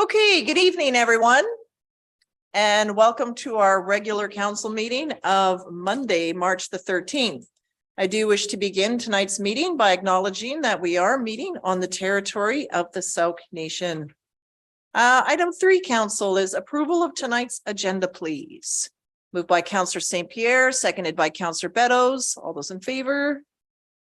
Okay, good evening, everyone. And welcome to our regular council meeting of Monday, March the 13th. I do wish to begin tonight's meeting by acknowledging that we are meeting on the territory of the Sauk Nation. Item 3, council, is approval of tonight's agenda, please. Moved by Councillor St. Pierre, seconded by Councillor Beddoes. All those in favor?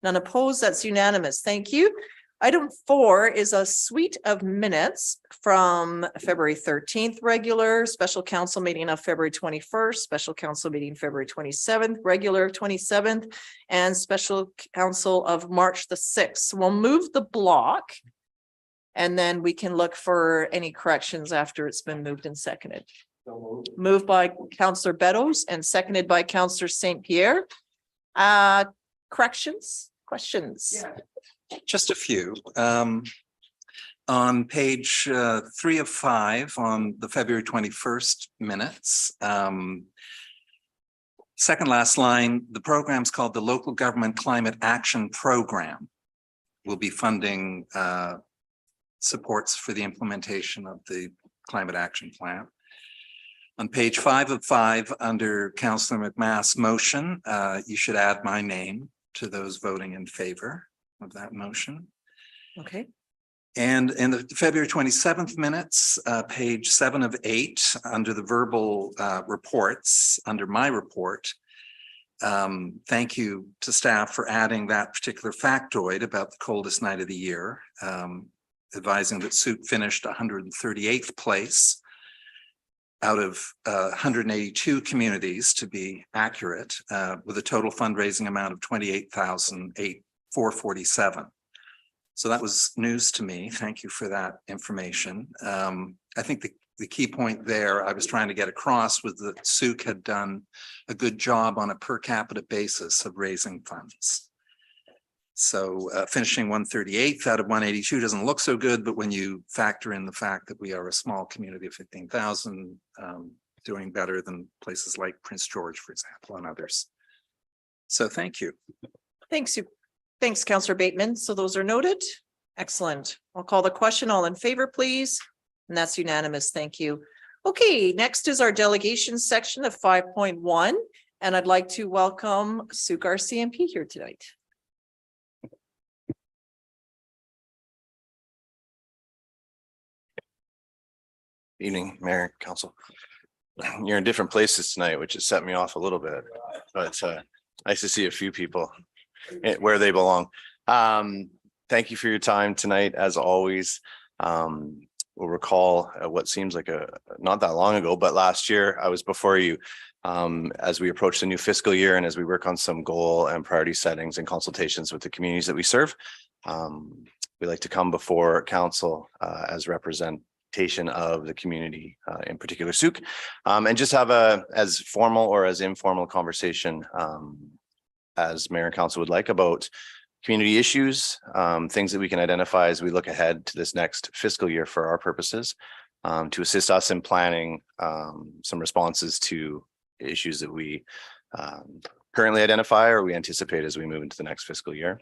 None opposed. That's unanimous. Thank you. Item 4 is a suite of minutes from February 13th, regular special council meeting of February 21st, special council meeting February 27th, regular 27th, and special council of March the 6th. We'll move the block and then we can look for any corrections after it's been moved and seconded. Moved by Councillor Beddoes and seconded by Councillor St. Pierre. Corrections, questions? Yeah. Just a few. On page 3 of 5 on the February 21st minutes, second last line, the program's called the Local Government Climate Action Program. Will be funding supports for the implementation of the Climate Action Plan. On page 5 of 5, under Councillor McMath's motion, you should add my name to those voting in favor of that motion. Okay. And in the February 27th minutes, page 7 of 8, under the verbal reports, under my report, thank you to staff for adding that particular factoid about the coldest night of the year, advising that Sauk finished 138th place out of 182 communities, to be accurate, with a total fundraising amount of $28,447. So that was news to me. Thank you for that information. I think the key point there I was trying to get across was that Sauk had done a good job on a per capita basis of raising funds. So finishing 138th out of 182 doesn't look so good, but when you factor in the fact that we are a small community of 15,000, doing better than places like Prince George, for example, and others. So thank you. Thanks, Councillor Bateman. So those are noted. Excellent. I'll call the question. All in favor, please. And that's unanimous. Thank you. Okay, next is our delegation section of 5.1. And I'd like to welcome Sauk RCMP here tonight. Evening, Mayor, Council. You're in different places tonight, which has set me off a little bit, but nice to see a few people where they belong. Thank you for your time tonight, as always. We'll recall what seems like not that long ago, but last year I was before you as we approach the new fiscal year and as we work on some goal and priority settings and consultations with the communities that we serve. We like to come before council as representation of the community, in particular Sauk, and just have a as formal or as informal conversation as mayor and council would like about community issues, things that we can identify as we look ahead to this next fiscal year for our purposes, to assist us in planning some responses to issues that we currently identify or we anticipate as we move into the next fiscal year.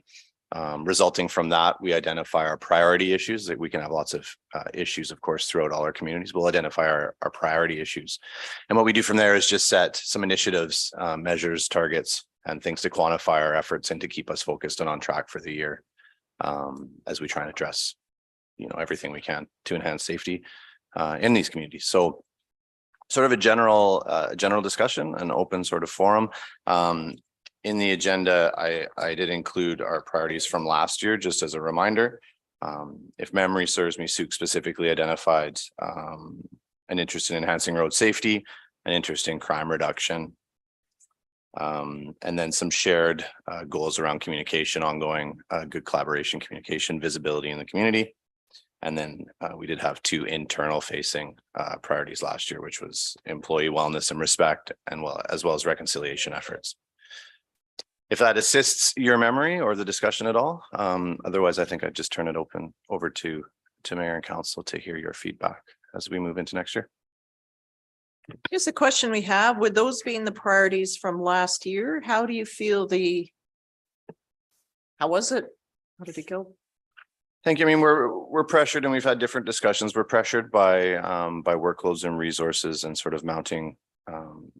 Resulting from that, we identify our priority issues. That we can have lots of issues, of course, throughout all our communities. We'll identify our priority issues. And what we do from there is just set some initiatives, measures, targets, and things to quantify our efforts and to keep us focused and on track for the year, as we try and address, everything we can to enhance safety in these communities. So sort of a general discussion, an open sort of forum. In the agenda, I did include our priorities from last year, just as a reminder. If memory serves me, Sauk specifically identified an interest in enhancing road safety, an interest in crime reduction, and then some shared goals around communication, ongoing good collaboration, communication, visibility in the community. And then we did have 2 internal facing priorities last year, which was employee wellness and respect, and as well as reconciliation efforts. If that assists your memory or the discussion at all, otherwise I think I'd just turn it over to Mayor and Council to hear your feedback as we move into next year. Here's a question we have. With those being the priorities from last year, how do you feel how was it? How did it go? Thank you. I mean, we're pressured and we've had different discussions. We're pressured by workloads and resources and sort of mounting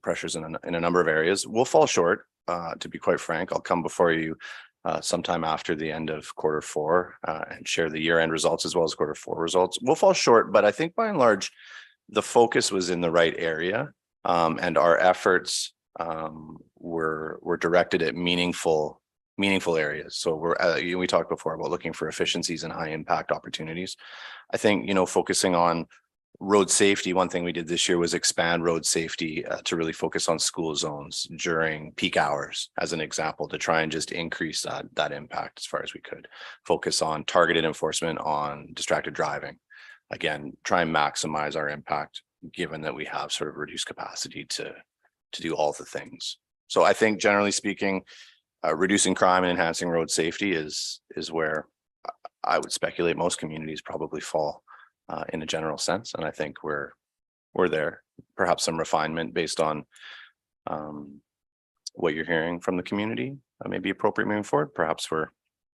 pressures in a number of areas. We'll fall short, to be quite frank. I'll come before you sometime after the end of Q4 and share the year-end results as well as Q4 results. We'll fall short, but I think by and large, the focus was in the right area, and our efforts were directed at meaningful areas. So we talked before about looking for efficiencies and high impact opportunities. I think, focusing on road safety, one thing we did this year was expand road safety to really focus on school zones during peak hours, as an example, to try and just increase that impact as far as we could. Focus on targeted enforcement on distracted driving. Again, try and maximize our impact, given that we have sort of reduced capacity to do all the things. So I think generally speaking, reducing crime and enhancing road safety is where I would speculate most communities probably fall in a general sense. And I think we're there. Perhaps some refinement based on what you're hearing from the community may be appropriate moving forward. Perhaps we're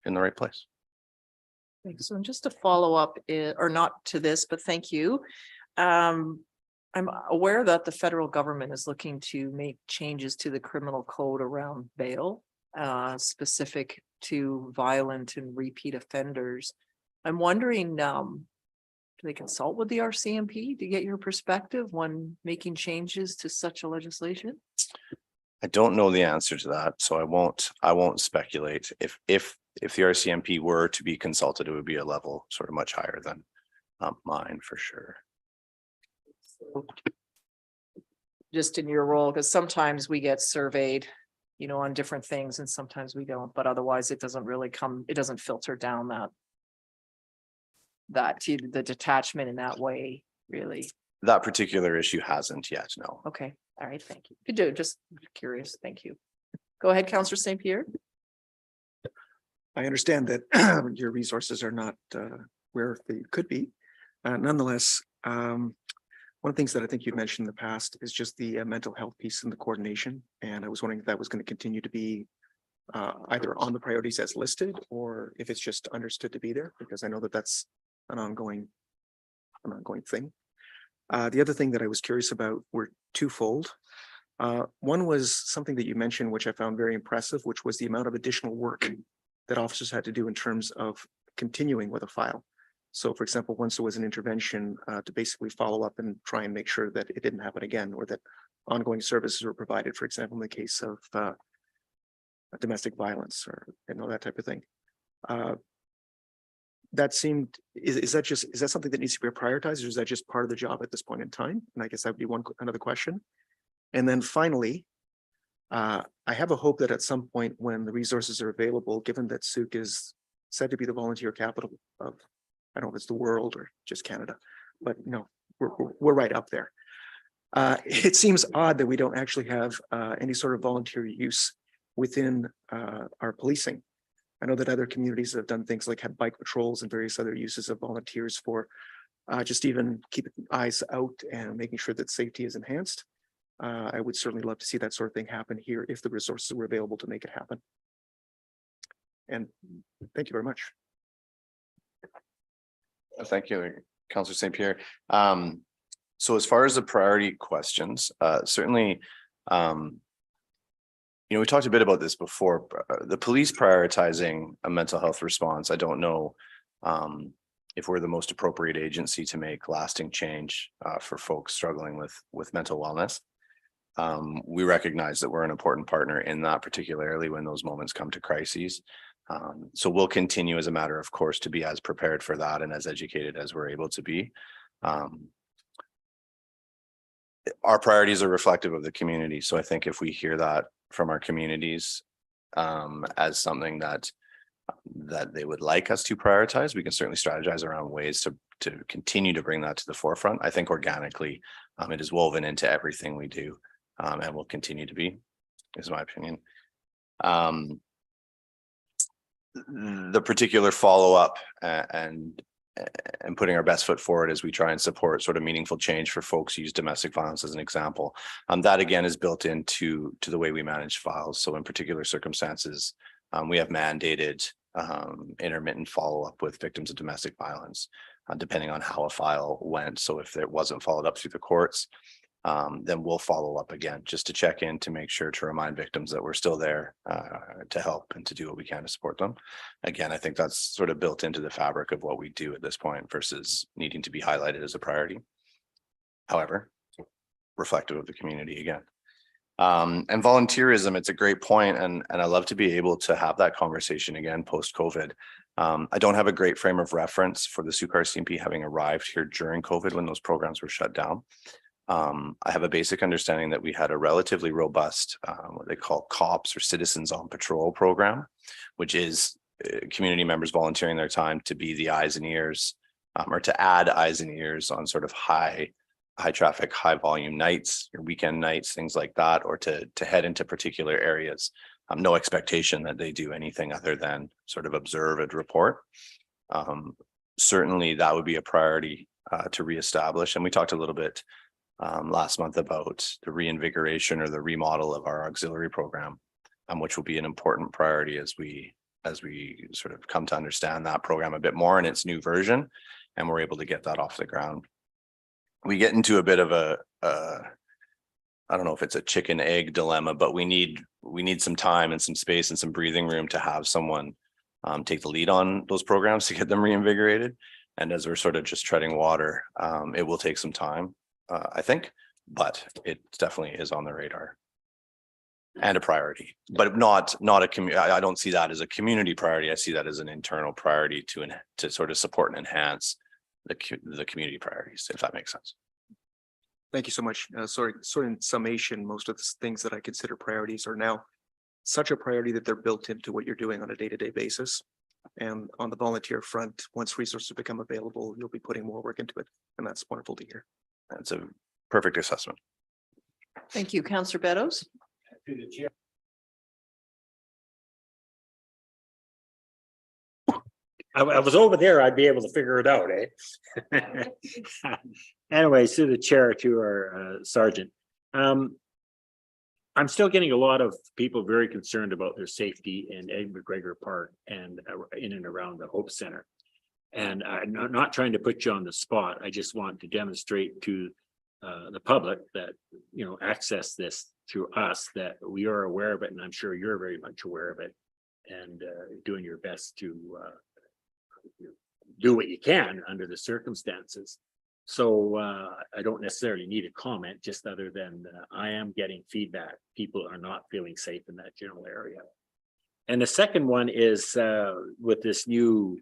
in the right place. Thanks. So and just to follow up, or not to this, but thank you. I'm aware that the federal government is looking to make changes to the criminal code around bail, specific to violent and repeat offenders. I'm wondering, do they consult with the RCMP to get your perspective when making changes to such a legislation? I don't know the answer to that, so I won't speculate. If the RCMP were to be consulted, it would be a level sort of much higher than mine for sure. Just in your role, because sometimes we get surveyed, on different things and sometimes we don't, but otherwise it doesn't really it doesn't filter down that to the detachment in that way, really. That particular issue hasn't yet, no. Okay, all right, thank you. Could do, just curious, thank you. Go ahead, Councillor St. Pierre. I understand that your resources are not where they could be. Nonetheless, one of the things that I think you've mentioned in the past is just the mental health piece and the coordination. And I was wondering if that was going to continue to be either on the priorities as listed or if it's just understood to be there, because I know that that's an ongoing thing. The other thing that I was curious about were twofold. One was something that you mentioned, which I found very impressive, which was the amount of additional work that officers had to do in terms of continuing with a file. So for example, once there was an intervention to basically follow up and try and make sure that it didn't happen again, or that ongoing services were provided, for example, in the case of domestic violence or that type of thing. That seemed, is that something that needs to be prioritized, or is that just part of the job at this point in time? And I guess that would be another question. And then finally, I have a hope that at some point when the resources are available, given that Sooke is said to be the volunteer capital of, I don't know if it's the world or just Canada, but we're right up there. It seems odd that we don't actually have any sort of volunteer use within our policing. I know that other communities have done things like have bike patrols and various other uses of volunteers for just even keeping eyes out and making sure that safety is enhanced. I would certainly love to see that sort of thing happen here if the resources were available to make it happen. And thank you very much. Thank you, Councillor St. Pierre. So as far as the priority questions, certainly, we talked a bit about this before. The police prioritizing a mental health response, I don't know if we're the most appropriate agency to make lasting change for folks struggling with mental wellness. We recognize that we're an important partner in that, particularly when those moments come to crises. So we'll continue as a matter of course to be as prepared for that and as educated as we're able to be. Our priorities are reflective of the community. So I think if we hear that from our communities as something that they would like us to prioritize, we can certainly strategize around ways to continue to bring that to the forefront. I think organically it is woven into everything we do and will continue to be, is my opinion. The particular follow-up and putting our best foot forward as we try and support sort of meaningful change for folks who use domestic violence as an example. That again is built into the way we manage files. So in particular circumstances, we have mandated intermittent follow-up with victims of domestic violence, depending on how a file went. So if it wasn't followed up through the courts, then we'll follow up again just to check in, to make sure to remind victims that we're still there to help and to do what we can to support them. Again, I think that's sort of built into the fabric of what we do at this point versus needing to be highlighted as a priority. However, reflective of the community again. And volunteerism, it's a great point, and I love to be able to have that conversation again post-COVID. I don't have a great frame of reference for the Sukar CMP having arrived here during COVID when those programs were shut down. I have a basic understanding that we had a relatively robust, what they call COPS or Citizens on Patrol program, which is community members volunteering their time to be the eyes and ears, or to add eyes and ears on sort of high traffic, high volume nights, your weekend nights, things like that, or to head into particular areas. No expectation that they do anything other than sort of observe and report. Certainly that would be a priority to reestablish. And we talked a little bit last month about the reinvigoration or the remodel of our auxiliary program, which will be an important priority as we sort of come to understand that program a bit more in its new version, and we're able to get that off the ground. We get into a bit of a I don't know if it's a chicken egg dilemma, but we need some time and some space and some breathing room to have someone take the lead on those programs to get them reinvigorated. And as we're sort of just treading water, it will take some time, I think, but it definitely is on the radar and a priority, but not a community. I don't see that as a community priority. I see that as an internal priority to sort of support and enhance the community priorities, if that makes sense. Thank you so much. Sort in summation, most of the things that I consider priorities are now such a priority that they're built into what you're doing on a day-to-day basis. And on the volunteer front, once resources become available, you'll be putting more work into it. And that's wonderful to hear. That's a perfect assessment. Thank you, Councillor Beddoes. I was over there, I'd be able to figure it out, eh? Anyways, to the chair, to our sergeant. I'm still getting a lot of people very concerned about their safety in Ed McGregor Park and in and around the Hope Center. And I'm not trying to put you on the spot. I just want to demonstrate to the public that, you know, access this through us, that we are aware of it, and I'm sure you're very much aware of it, and doing your best to do what you can under the circumstances. So I don't necessarily need a comment, just other than I am getting feedback. People are not feeling safe in that general area. And the second one is with this new,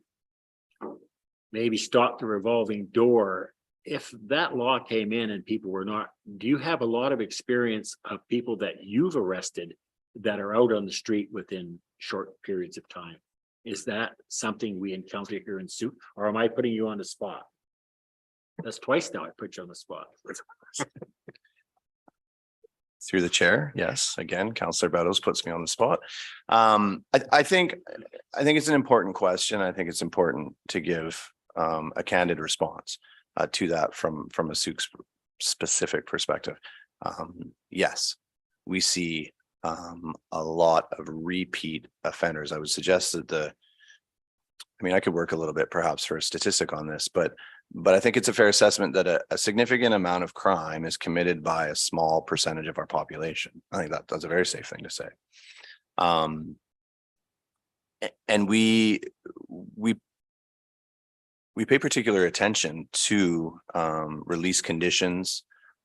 maybe stop the revolving door. If that law came in and people were not, do you have a lot of experience of people that you've arrested that are out on the street within short periods of time? Is that something we encounter here in Suit, or am I putting you on the spot? That's twice now I put you on the spot. Through the chair, yes. Again, Councillor Beddoes puts me on the spot. I think it's an important question. I think it's important to give a candid response to that from a Souk specific perspective. Yes, we see a lot of repeat offenders. I would suggest that I could work a little bit perhaps for a statistic on this, but I think it's a fair assessment that a significant amount of crime is committed by a small percentage of our population. I think that's a very safe thing to say. And we pay particular attention to release conditions,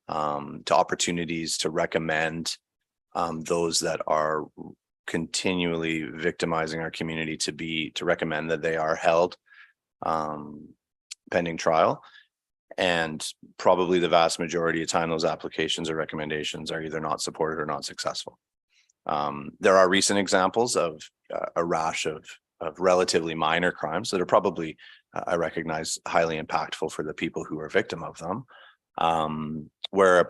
to opportunities to recommend those that are continually victimizing our community to recommend that they are held pending trial. And probably the vast majority of time, those applications or recommendations are either not supported or not successful. There are recent examples of a rash of relatively minor crimes that are probably, I recognize, highly impactful for the people who are victim of them. Where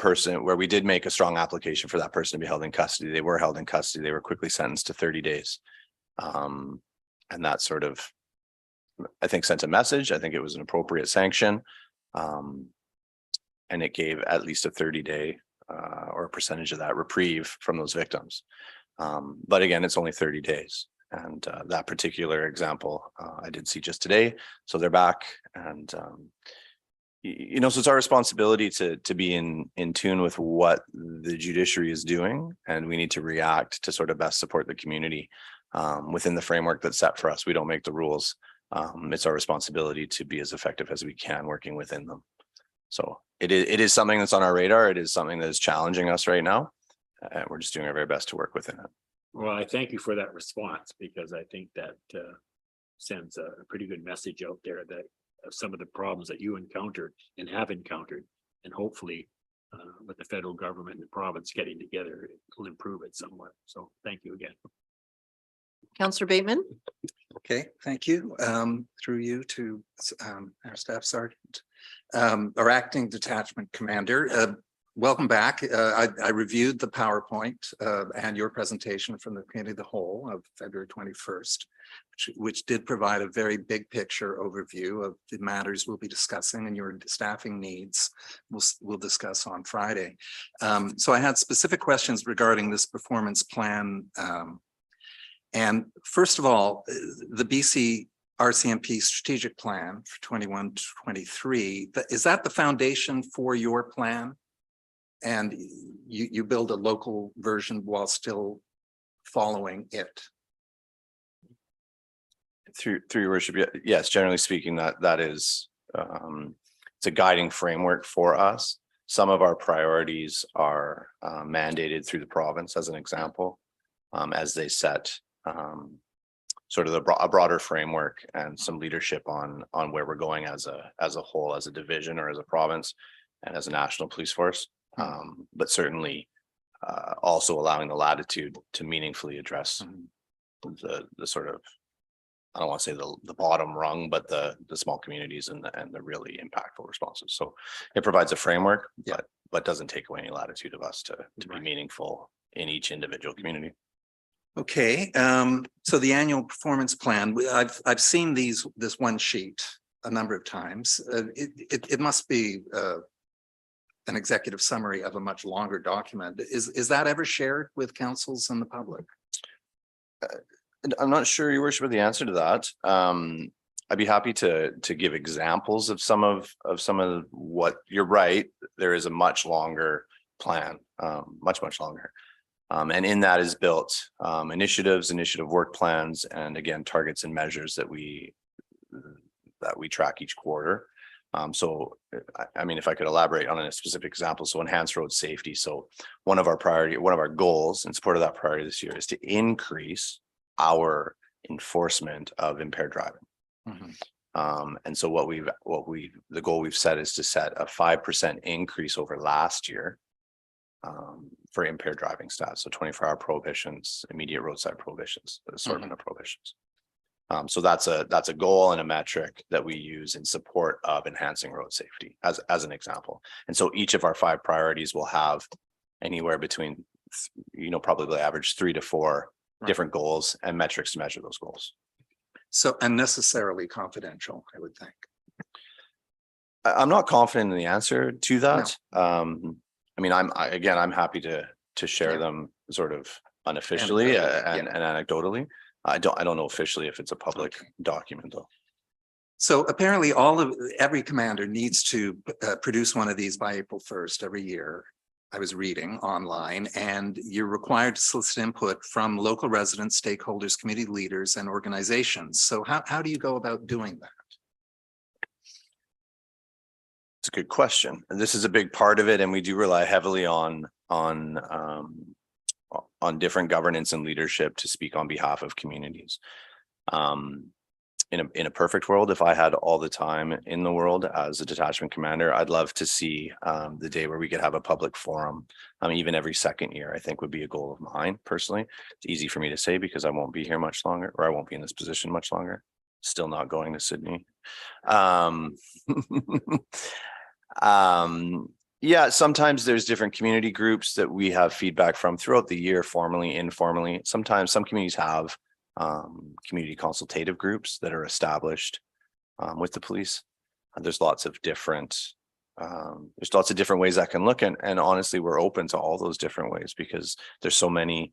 we did make a strong application for that person to be held in custody. They were held in custody. They were quickly sentenced to 30 days. And that sort of, I think, sent a message. I think it was an appropriate sanction. And it gave at least a 30-day or a percentage of that reprieve from those victims. But again, it's only 30 days. And that particular example, I did see just today. So they're back and, you know, so it's our responsibility to be in tune with what the judiciary is doing. And we need to react to sort of best support the community within the framework that's set for us. We don't make the rules. It's our responsibility to be as effective as we can working within them. So it is something that's on our radar. It is something that is challenging us right now. And we're just doing our very best to work within it. Well, I thank you for that response because I think that sends a pretty good message out there that of some of the problems that you encountered and have encountered, and hopefully with the federal government and the province getting together, it will improve it somewhat. So thank you again. Councillor Bateman? Okay, thank you. Through you to our staff sergeant, our acting detachment commander. Welcome back. I reviewed the PowerPoint and your presentation from the committee of the whole of February 21st, which did provide a very big picture overview of the matters we'll be discussing and your staffing needs we'll discuss on Friday. So I had specific questions regarding this performance plan. And first of all, the BC RCMP strategic plan for 21 to 23, is that the foundation for your plan? And you build a local version while still following it? Through your worship, yes, generally speaking, that is it's a guiding framework for us. Some of our priorities are mandated through the province, as an example, as they set sort of a broader framework and some leadership on where we're going as a whole, as a division or as a province and as a national police force. But certainly also allowing the latitude to meaningfully address the sort of, I don't want to say the bottom rung, but the small communities and the really impactful responses. So it provides a framework, but doesn't take away any latitude of us to be meaningful in each individual community. Okay, so the annual performance plan, I've seen this one sheet a number of times. It must be an executive summary of a much longer document. Is that ever shared with councils and the public? I'm not sure, Your Worship, of the answer to that. I'd be happy to give examples of some of what you're right. There is a much longer plan, much longer. And in that is built initiative work plans, and again, targets and measures that we track each quarter. So, I mean, if I could elaborate on a specific example, so enhanced road safety. So one of our goals in support of that priority this year is to increase our enforcement of impaired driving. And so the goal we've set is to set a 5% increase over last year for impaired driving stats. So 24-hour prohibitions, immediate roadside prohibitions, assortment of prohibitions. So that's a goal and a metric that we use in support of enhancing road safety as an example. And so each of our 5 priorities will have anywhere between, probably average 3 to 4 different goals and metrics to measure those goals. So unnecessarily confidential, I would think. I'm not confident in the answer to that. No. I mean, I'm happy to share them sort of unofficially and anecdotally. I don't know officially if it's a public document though. So apparently every commander needs to produce one of these by April 1st every year. I was reading online, and you're required to solicit input from local residents, stakeholders, community leaders, and organizations. So how do you go about doing that? It's a good question. And this is a big part of it, and we do rely heavily on different governance and leadership to speak on behalf of communities. In a perfect world, if I had all the time in the world as a detachment commander, I'd love to see the day where we could have a public forum. Even every second year, I think would be a goal of mine personally. It's easy for me to say because I won't be here much longer, or I won't be in this position much longer. Still not going to Sydney. Yeah, sometimes there's different community groups that we have feedback from throughout the year, formally, informally. Sometimes some communities have community consultative groups that are established with the police. There's lots of different ways that can look, and honestly, we're open to all those different ways because there's so many.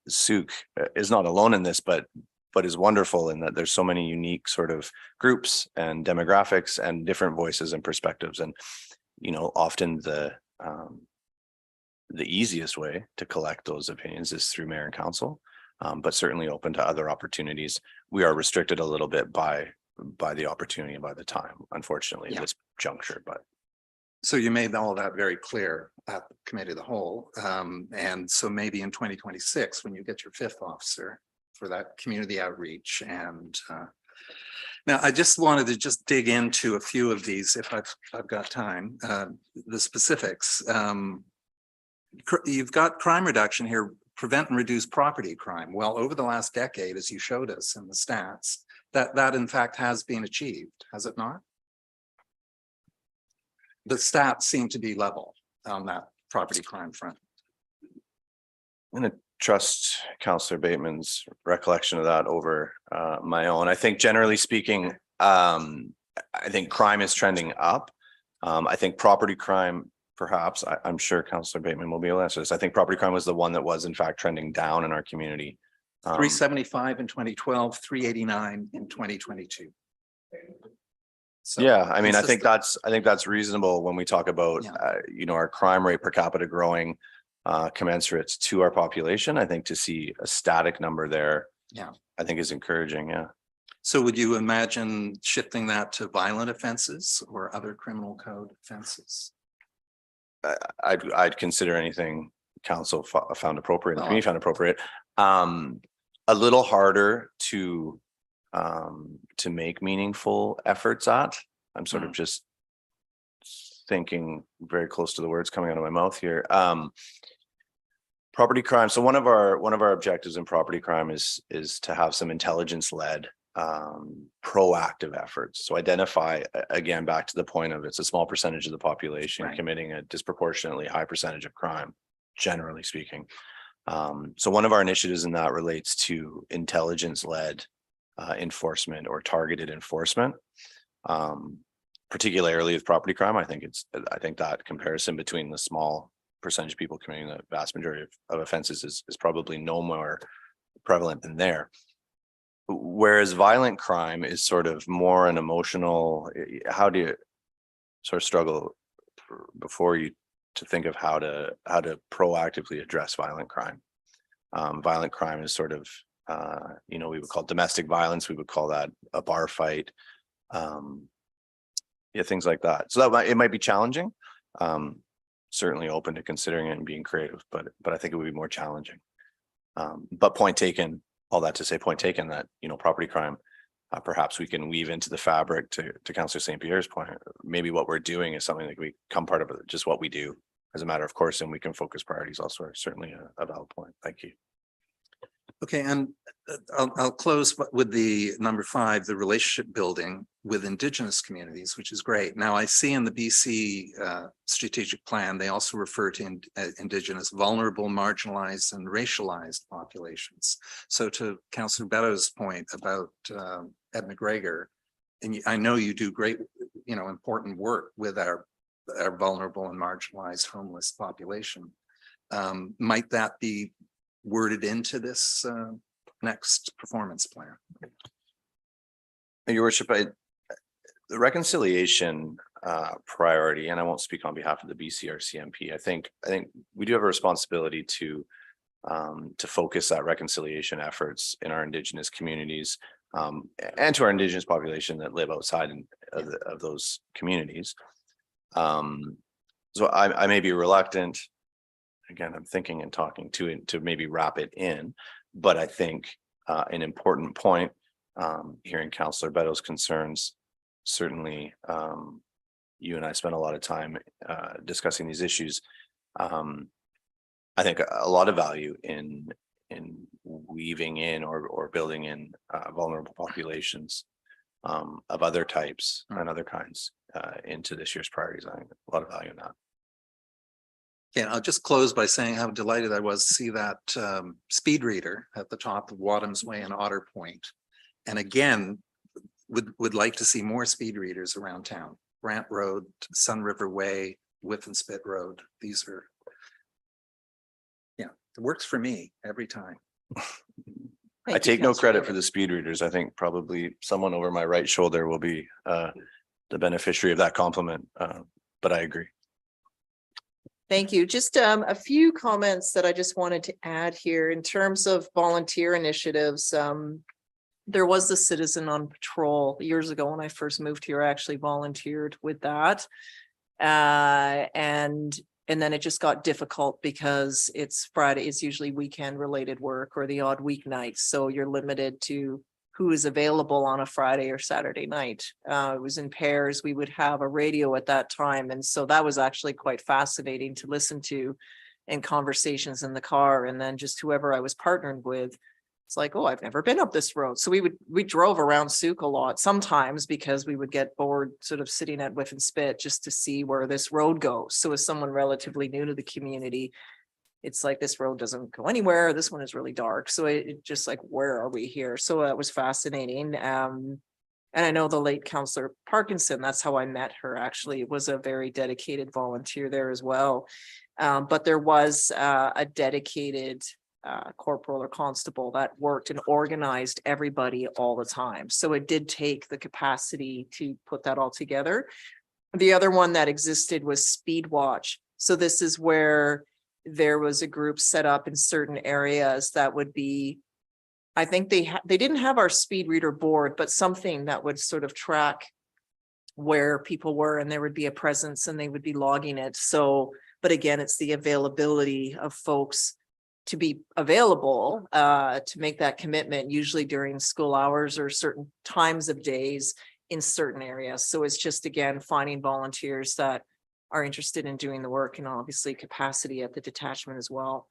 Souk is not alone in this, but but is wonderful in that there's so many unique sort of groups and demographics and different voices and perspectives. And, often the easiest way to collect those opinions is through mayor and council, but certainly open to other opportunities. We are restricted a little bit by the opportunity and by the time, unfortunately, at Yeah. this juncture, but. So you made all that very clear at the committee of the whole. And so maybe in 2026, when you get your fifth officer for that community outreach and now I just wanted to just dig into a few of these if I've got time, the specifics. You've got crime reduction here, prevent and reduce property crime. Well, over the last decade, as you showed us in the stats, that in fact has been achieved, has it not? The stats seem to be level on that property crime front. I'm going to trust Councillor Bateman's recollection of that over my own. I think generally speaking, I think crime is trending up. I think property crime, perhaps, I'm sure Councillor Bateman will be able to answer this. I think property crime was the one that was in fact trending down in our community. 375 in 2012, 389 in 2022. So Yeah, I mean, I think consistent. that's reasonable when we talk about, Yeah. our crime rate per capita growing commensurate to our population. I think to see a static number there, I think is encouraging. Yeah. So would you imagine shifting that to violent offenses or other criminal code offenses? I'd consider anything council found appropriate, and Oh. community found appropriate. A little harder to make meaningful efforts at. I'm sort of just thinking very close to the words coming out of my mouth here. Property crime. So one of our objectives in property crime is to have some intelligence-led proactive efforts. So identify, again, back to the point of it's a small percentage of the population committing a disproportionately high percentage of crime, generally speaking. So one of our initiatives in that relates to intelligence-led enforcement or targeted enforcement, particularly with property crime. I think that comparison between the small percentage of people committing the vast majority of offenses is probably no more prevalent than there. Whereas violent crime is sort of more an emotional, how do you sort of struggle before you to think of how to proactively address violent crime? Violent crime is sort of, we would call domestic violence. We would call that a bar fight. Things like that. So it might be challenging. Certainly open to considering it and being creative, but I think it would be more challenging. But point taken, all that to say, point taken that, property crime, perhaps we can weave into the fabric to Councillor St. Pierre's point. Maybe what we're doing is something that we become part of just what we do as a matter of course, and we can focus priorities elsewhere. Certainly a valid point. Thank you. Okay, and I'll close with the number 5, the relationship building with Indigenous communities, which is great. Now I see in the BC strategic plan, they also refer to Indigenous vulnerable, marginalized and racialized populations. So to Councillor Beddoes' point about Ed McGregor, and I know you do great, important work with our vulnerable and marginalized homeless population. Might that be worded into this next performance plan? Your Worship, the reconciliation priority, and I won't speak on behalf of the BCRCMP. I think we do have a responsibility to focus that reconciliation efforts in our Indigenous communities and to our Indigenous population that live outside of those communities. So I may be reluctant. Again, I'm thinking and talking to maybe wrap it in, but I think an important point, hearing Councillor Beddoes' concerns, certainly you and I spent a lot of time discussing these issues. I think a lot of value in weaving in or building in vulnerable populations of other types and other kinds into this year's priorities. I think a lot of value in that. Yeah, I'll just close by saying how delighted I was to see that speed reader at the top of Wadham's Way and Otter Point. And again, would like to see more speed readers around town. Grant Road, Sun River Way, Whiffenspit Road. These are, it works for me every time. I take no credit for the speed readers. I think probably someone over my right shoulder will be the beneficiary of that compliment. But I agree. Thank you. Just a few comments that I just wanted to add here in terms of volunteer initiatives. There was the Citizen on Patrol years ago when I first moved here. I actually volunteered with that. And then it just got difficult because it's Friday, it's usually weekend related work or the odd weeknight. So you're limited to who is available on a Friday or Saturday night. It was in pairs. We would have a radio at that time. And so that was actually quite fascinating to listen to in conversations in the car. And then just whoever I was partnered with, it's like, oh, I've never been up this road. So we drove around Souk a lot sometimes because we would get bored sort of sitting at Whiff and Spit just to see where this road goes. So as someone relatively new to the community, it's like this road doesn't go anywhere. This one is really dark. So it just like, where are we here? So that was fascinating. And I know the late Councillor Parkinson, that's how I met her actually, was a very dedicated volunteer there as well. But there was a dedicated corporal or constable that worked and organized everybody all the time. So it did take the capacity to put that all together. The other one that existed was Speed Watch. So this is where there was a group set up in certain areas that would be, I think they didn't have our speed reader board, but something that would sort of track where people were, and there would be a presence and they would be logging it. So, but again, it's the availability of folks to be available to make that commitment, usually during school hours or certain times of days in certain areas. So it's just, again, finding volunteers that are interested in doing the work, and obviously capacity at the detachment as well.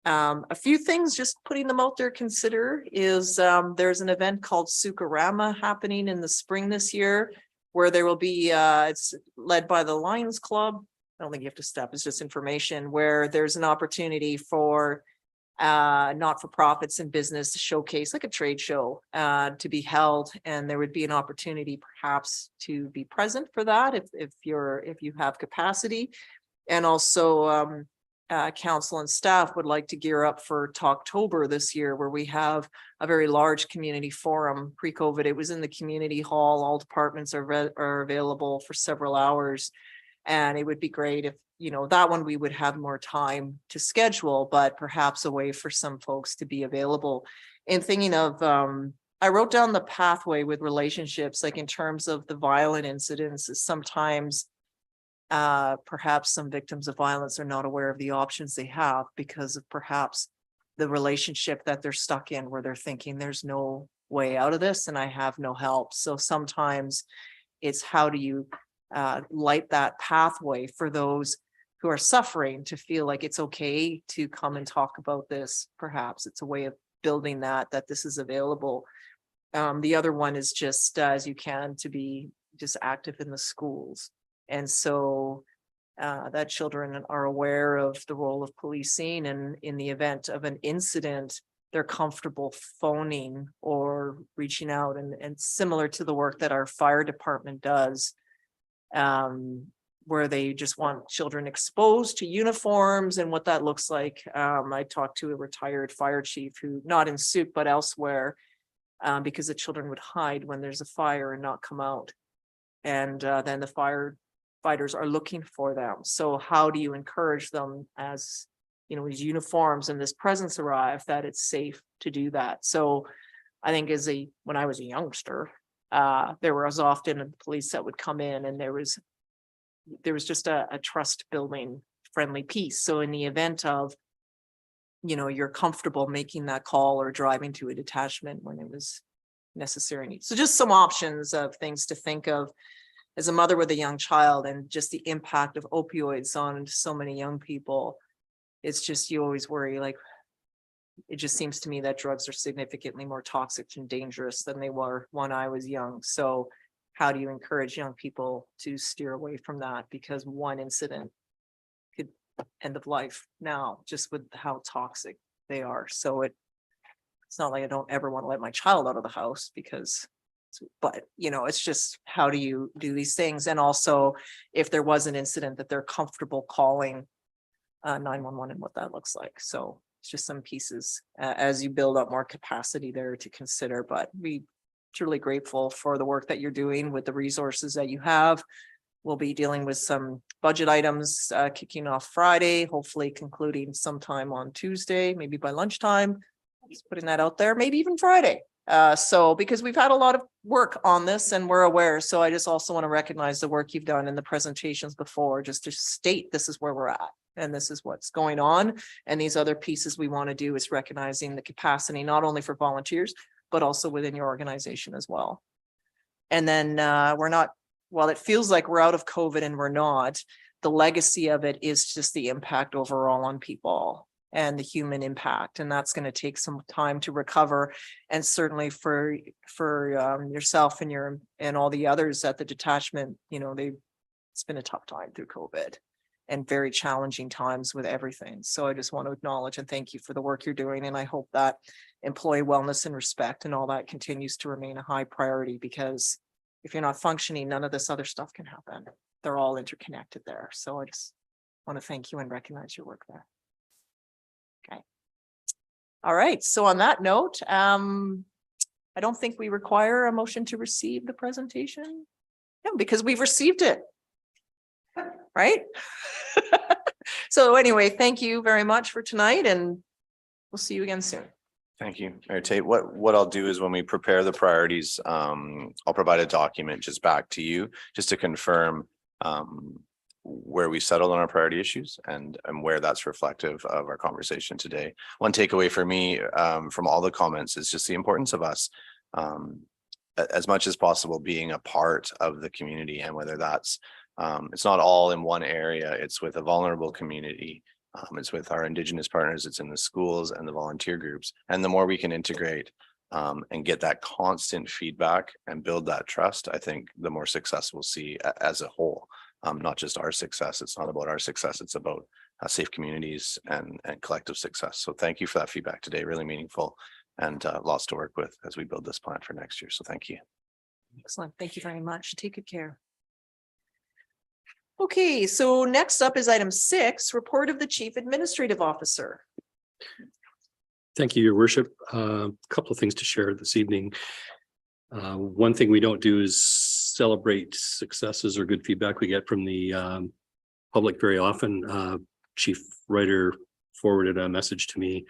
A few things, just putting them out there, consider is there's an event called Sukarama happening in the spring this year, where there will be, it's led by the Lions Club. I don't think you have to step, it's just information, where there's an opportunity for not-for-profits and business to showcase, like a trade show, to be held, and there would be an opportunity perhaps to be present for that if you have capacity. And also council and staff would like to gear up for Talktober this year, where we have a very large community forum. Pre-COVID, it was in the community hall. All departments are available for several hours, and it would be great if, you know, that one we would have more time to schedule, but perhaps a way for some folks to be available. And thinking of, I wrote down the pathway with relationships, like in terms of the violent incidents, is sometimes perhaps some victims of violence are not aware of the options they have because of perhaps the relationship that they're stuck in, where they're thinking there's no way out of this and I have no help. So sometimes it's, how do you light that pathway for those who are suffering to feel like it's okay to come and talk about this. Perhaps it's a way of building that this is available. The other one is just as you can to be just active in the schools. And so that children are aware of the role of policing, and in the event of an incident, they're comfortable phoning or reaching out, and similar to the work that our fire department does, where they just want children exposed to uniforms and what that looks like. I talked to a retired fire chief who, not in Souk, but elsewhere, because the children would hide when there's a fire and not come out. And then the firefighters are looking for them. So how do you encourage them, as you know, these uniforms and this presence arrive, that it's safe to do that? So I think when I was a youngster, there was often police that would come in, and there was just a trust building friendly piece. So in the event of, you know, you're comfortable making that call or driving to a detachment when it was necessary. So just some options of things to think of as a mother with a young child, and just the impact of opioids on so many young people. It's just, you always worry, like, it just seems to me that drugs are significantly more toxic and dangerous than they were when I was young. So how do you encourage young people to steer away from that? Because one incident could end of life now, just with how toxic they are. So it's not like I don't ever want to let my child out of the house, but you know, it's just, how do you do these things? And also, if there was an incident, that they're comfortable calling 911 and what that looks like. So it's just some pieces as you build up more capacity there to consider, but we truly grateful for the work that you're doing with the resources that you have. We'll be dealing with some budget items kicking off Friday, hopefully concluding sometime on Tuesday, maybe by lunchtime. Just putting that out there, maybe even Friday. So because we've had a lot of work on this and we're aware. So I just also want to recognize the work you've done in the presentations before, just to state this is where we're at and this is what's going on. And these other pieces we want to do is recognizing the capacity, not only for volunteers, but also within your organization as well. And then we're not, while it feels like we're out of COVID and we're not, the legacy of it is just the impact overall on people and the human impact. And that's going to take some time to recover. And certainly for yourself and all the others at the detachment, you know, it's been a tough time through COVID and very challenging times with everything. So I just want to acknowledge and thank you for the work you're doing. And I hope that employee wellness and respect and all that continues to remain a high priority, because if you're not functioning, none of this other stuff can happen. They're all interconnected there. So I just want to thank you and recognize your work there. Okay. All right. So on that note, I don't think we require a motion to receive the presentation. No, because we've received it. Right? So anyway, thank you very much for tonight, and we'll see you again soon. Thank you, Mayor Tate. What I'll do is when we prepare the priorities, I'll provide a document just back to you, just to confirm where we settled on our priority issues and where that's reflective of our conversation today. One takeaway for me from all the comments is just the importance of us as much as possible being a part of the community, and whether that's it's not all in one area, it's with a vulnerable community. It's with our Indigenous partners, it's in the schools and the volunteer groups. And the more we can integrate and get that constant feedback and build that trust, I think the more success we'll see as a whole. Not just our success. It's not about our success. It's about safe communities and collective success. So thank you for that feedback today. Really meaningful, and lots to work with as we build this plan for next year. So thank you. Excellent. Thank you very much. Take good care. Okay, so next up is item 6, report of the Chief Administrative Officer. Thank you, Your Worship. A couple of things to share this evening. One thing we don't do is celebrate successes or good feedback we get from the public very often. Chief Writer forwarded a message to me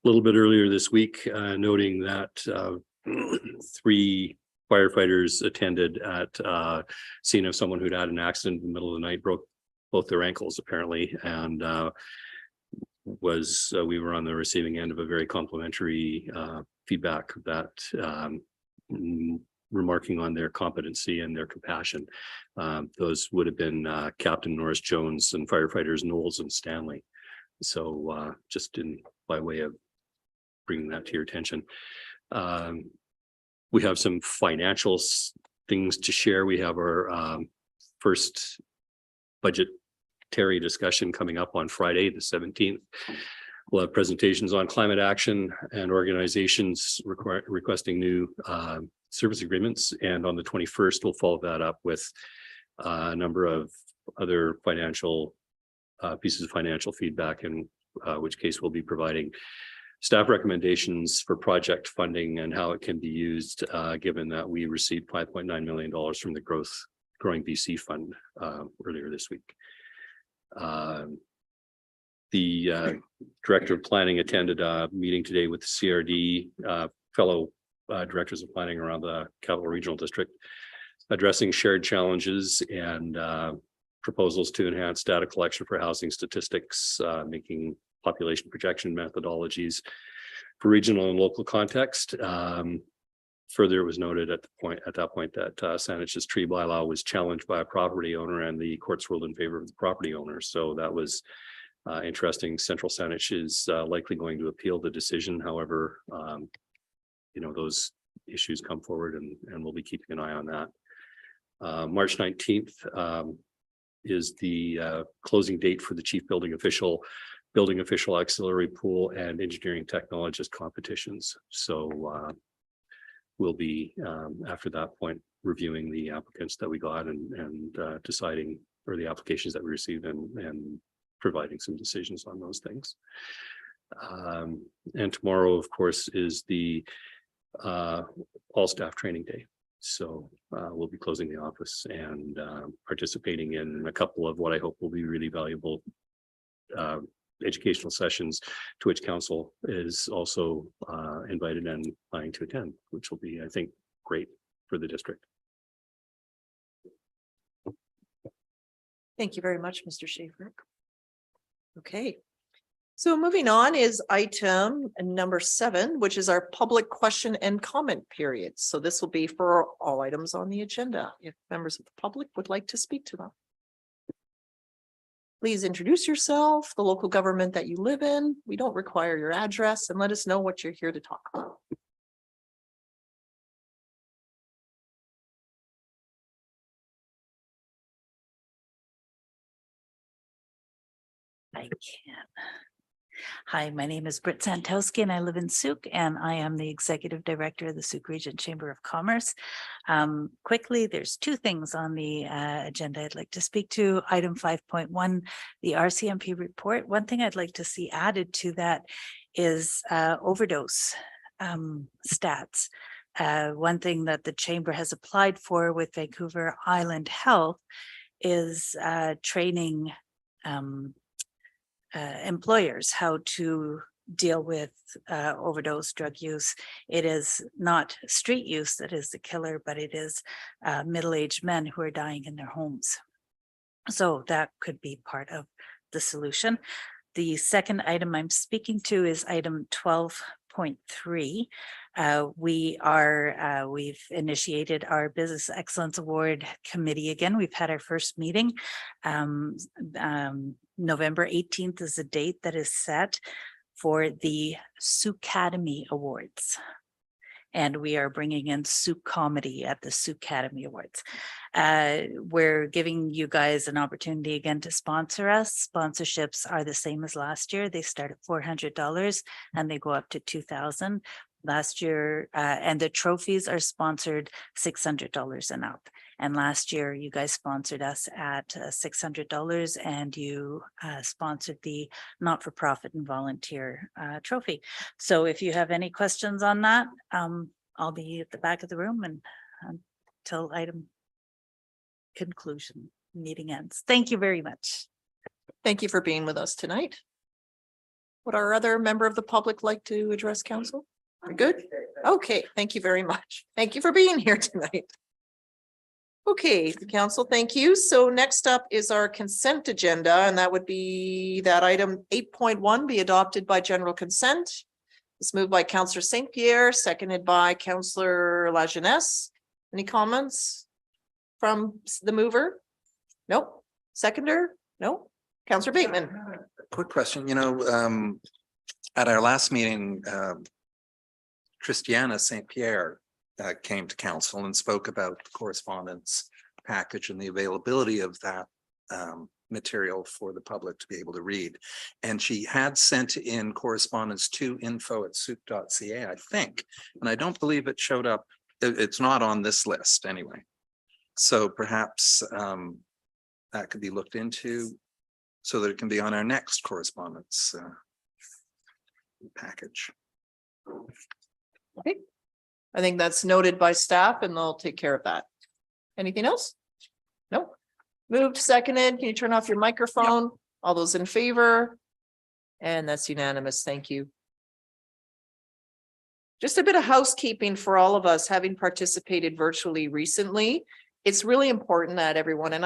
a little bit earlier this week, noting that 3 firefighters attended at scene of someone who'd had an accident in the middle of the night, broke both their ankles apparently, and we were on the receiving end of a very complimentary feedback that remarking on their competency and their compassion. Those would have been Captain Norris Jones and firefighters Knowles and Stanley. So just by way of bringing that to your attention. We have some financial things to share. We have our first budgetary discussion coming up on Friday, the 17th. We'll have presentations on climate action and organizations requesting new service agreements. And on the 21st, we'll follow that up with a number of other financial pieces of financial feedback, in which case we'll be providing staff recommendations for project funding and how it can be used, given that we received $5.9 million from the Growing BC Fund earlier this week. The Director of Planning attended a meeting today with the CRD, fellow directors of planning around the Capital Regional District, addressing shared challenges and proposals to enhance data collection for housing statistics, making population projection methodologies for regional and local context. Further, it was noted at that point that Saanach's tree bylaw was challenged by a property owner, and the courts ruled in favor of the property owner. So that was interesting. Central Saanich is likely going to appeal the decision. However, those issues come forward, and we'll be keeping an eye on that. March 19th is the closing date for the chief building official auxiliary pool and engineering technologist competitions. So we'll be after that point reviewing the applicants that we got and deciding, or the applications that we received, and providing some decisions on those things. And tomorrow, of course, is the all staff training day. So we'll be closing the office and participating in a couple of what I hope will be really valuable educational sessions to which council is also invited and planning to attend, which will be, I think, great for the district. Thank you very much, Mr. Schaefer. Okay. So moving on is item number 7, which is our public question and comment period. So this will be for all items on the agenda. If members of the public would like to speak to them. Please introduce yourself, the local government that you live in. We don't require your address, and let us know what you're here to talk about. I can. Hi, my name is Britt Santowski and I live in Souk and I am the Executive Director of the Souk Region Chamber of Commerce. Quickly, there's 2 things on the agenda I'd like to speak to. Item 5.1, the RCMP report. One thing I'd like to see added to that is overdose stats. One thing that the chamber has applied for with Vancouver Island Health is training employers how to deal with overdose drug use. It is not street use that is the killer, but it is middle-aged men who are dying in their homes. So that could be part of the solution. The second item I'm speaking to is item 12.3. We've initiated our Business Excellence Award Committee again. We've had our first meeting. November 18th is the date that is set for the Soukademy Awards. And we are bringing in Souk Comedy at the Soukademy Awards. We're giving you guys an opportunity again to sponsor us. Sponsorships are the same as last year. They start at $400 and they go up to $2,000. Last year, and the trophies are sponsored $600 and up. And last year, you guys sponsored us at $600 and you sponsored the not-for-profit and volunteer trophy. So if you have any questions on that, I'll be at the back of the room and until item conclusion, meeting ends. Thank you very much. Thank you for being with us tonight. Would our other member of the public like to address council? We're good? Okay, thank you very much. Thank you for being here tonight. Okay, council, thank you. So next up is our consent agenda, and that would be that item 8.1 be adopted by general consent. It's moved by Councillor St. Pierre, seconded by Councillor Lajeunesse. Any comments from the mover? Nope. Seconder? No. Councillor Bateman. Quick question, at our last meeting, Christiana St. Pierre came to council and spoke about the correspondence package and the availability of that material for the public to be able to read. And she had sent in correspondence to info@souk.ca, I think, and I don't believe it showed up. It's not on this list anyway. So perhaps that could be looked into so that it can be on our next correspondence package. Okay. I think that's noted by staff and they'll take care of that. Anything else? No. Moved, seconded. Can you turn off your microphone? Yep. All those in favor? And that's unanimous. Thank you. Just a bit of housekeeping for all of us having participated virtually recently. It's really important that everyone, and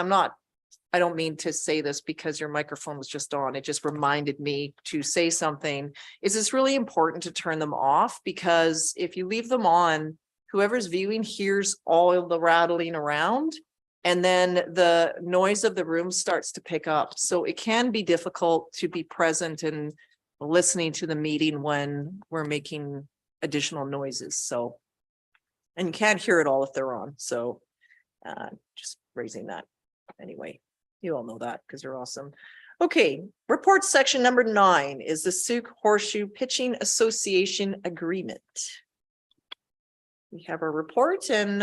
I don't mean to say this because your microphone was just on. It just reminded me to say something. It's really important to turn them off because if you leave them on, whoever's viewing hears all the rattling around and then the noise of the room starts to pick up. So it can be difficult to be present and listening to the meeting when we're making additional noises. So, and you can't hear it all if they're on. So just raising that anyway. You all know that because you're awesome. Okay, report section number 9 is the Souk Horseshoe Pitching Association Agreement. We have our report and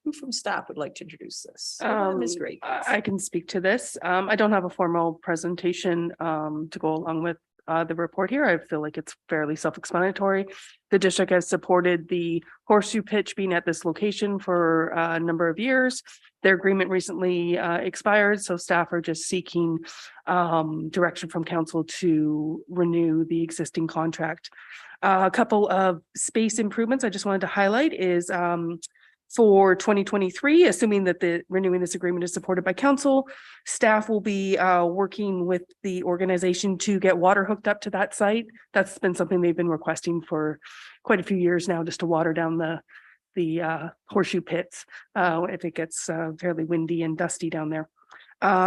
who from staff would like to introduce this? Ms. Gray. I can speak to this. I don't have a formal presentation to go along with the report here. I feel like it's fairly self-explanatory. The district has supported the horseshoe pitch being at this location for a number of years. Their agreement recently expired, so staff are just seeking direction from council to renew the existing contract. A couple of space improvements I just wanted to highlight is for 2023, assuming that the renewing this agreement is supported by council, staff will be working with the organization to get water hooked up to that site. That's been something they've been requesting for quite a few years now, just to water down the horseshoe pits if it gets fairly windy and dusty down there.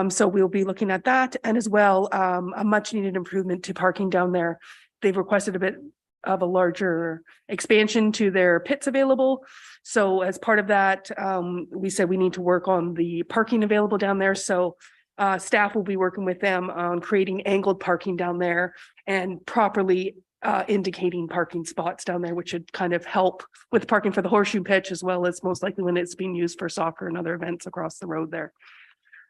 So we'll be looking at that, and as well a much needed improvement to parking down there. They've requested a bit of a larger expansion to their pits available. So as part of that, we said we need to work on the parking available down there. So staff will be working with them on creating angled parking down there and properly indicating parking spots down there, which should kind of help with parking for the horseshoe pitch, as well as most likely when it's being used for soccer and other events across the road there.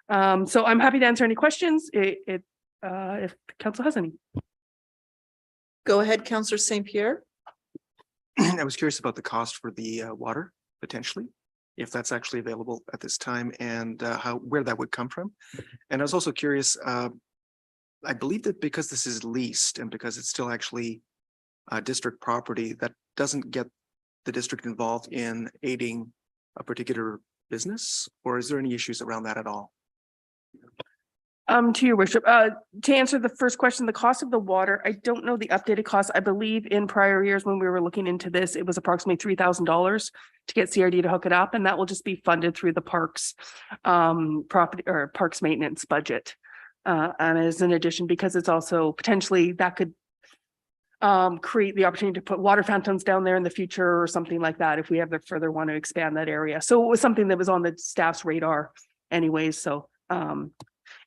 So I'm happy to answer any questions if council has any. Go ahead, Councillor St. Pierre. I was curious about the cost for the water, potentially, if that's actually available at this time, and where that would come from. And I was also curious, I believe that because this is leased and because it's still actually district property, that doesn't get the district involved in aiding a particular business, or is there any issues around that at all? To your worship, to answer the first question, the cost of the water, I don't know the updated cost. I believe in prior years when we were looking into this, it was approximately $3,000 to get CRD to hook it up, and that will just be funded through the parks property or parks maintenance budget. And as an addition, because it's also potentially that could create the opportunity to put water fountains down there in the future or something like that if we ever further want to expand that area. So it was something that was on the staff's radar anyways. So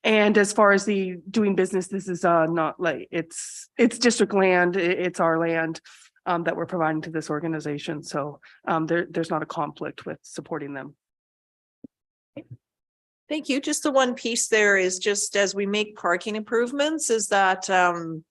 and as far as the doing business, this is not like it's district land, it's our land that we're providing to this organization. So there's not a conflict with supporting them. Thank you. Just the one piece there is just as we make parking improvements is that, and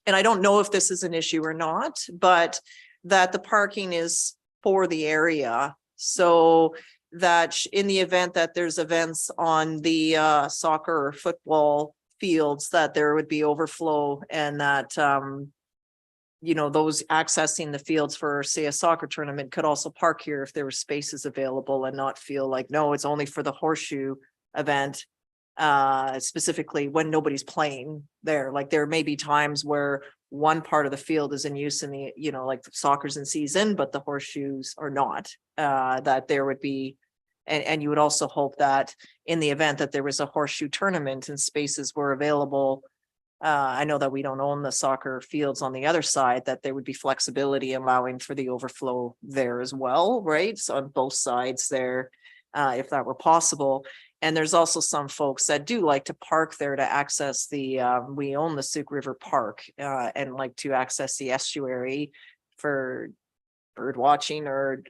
I don't know if this is an issue or not, but that the parking is for the area. So that in the event that there's events on the soccer or football fields, that there would be overflow and that, you know, those accessing the fields for, say, a soccer tournament could also park here if there were spaces available and not feel like, no, it's only for the horseshoe event, specifically when nobody's playing there. Like there may be times where one part of the field is in use in the, you know, like soccer's in season, but the horseshoes are not, that there would be. And you would also hope that in the event that there was a horseshoe tournament and spaces were available, I know that we don't own the soccer fields on the other side, that there would be flexibility allowing for the overflow there as well, right? So on both sides there, if that were possible. And there's also some folks that do like to park there to access the, we own the Sooke River Park and like to access the estuary for bird watching or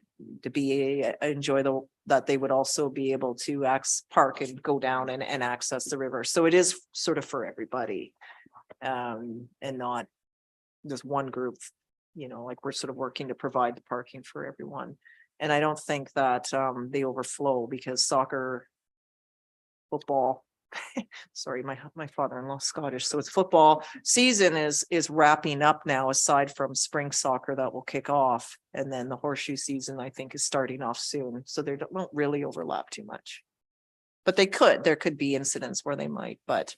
to be enjoy that they would also be able to park and go down and access the river. So it is sort of for everybody and not just one group, you know, like we're sort of working to provide the parking for everyone. And I don't think that they overflow because soccer, football, sorry, my father-in-law's Scottish, so it's football season is wrapping up now, aside from spring soccer that will kick off, and then the horseshoe season I think is starting off soon, so they won't really overlap too much, but there could be incidents where they might, but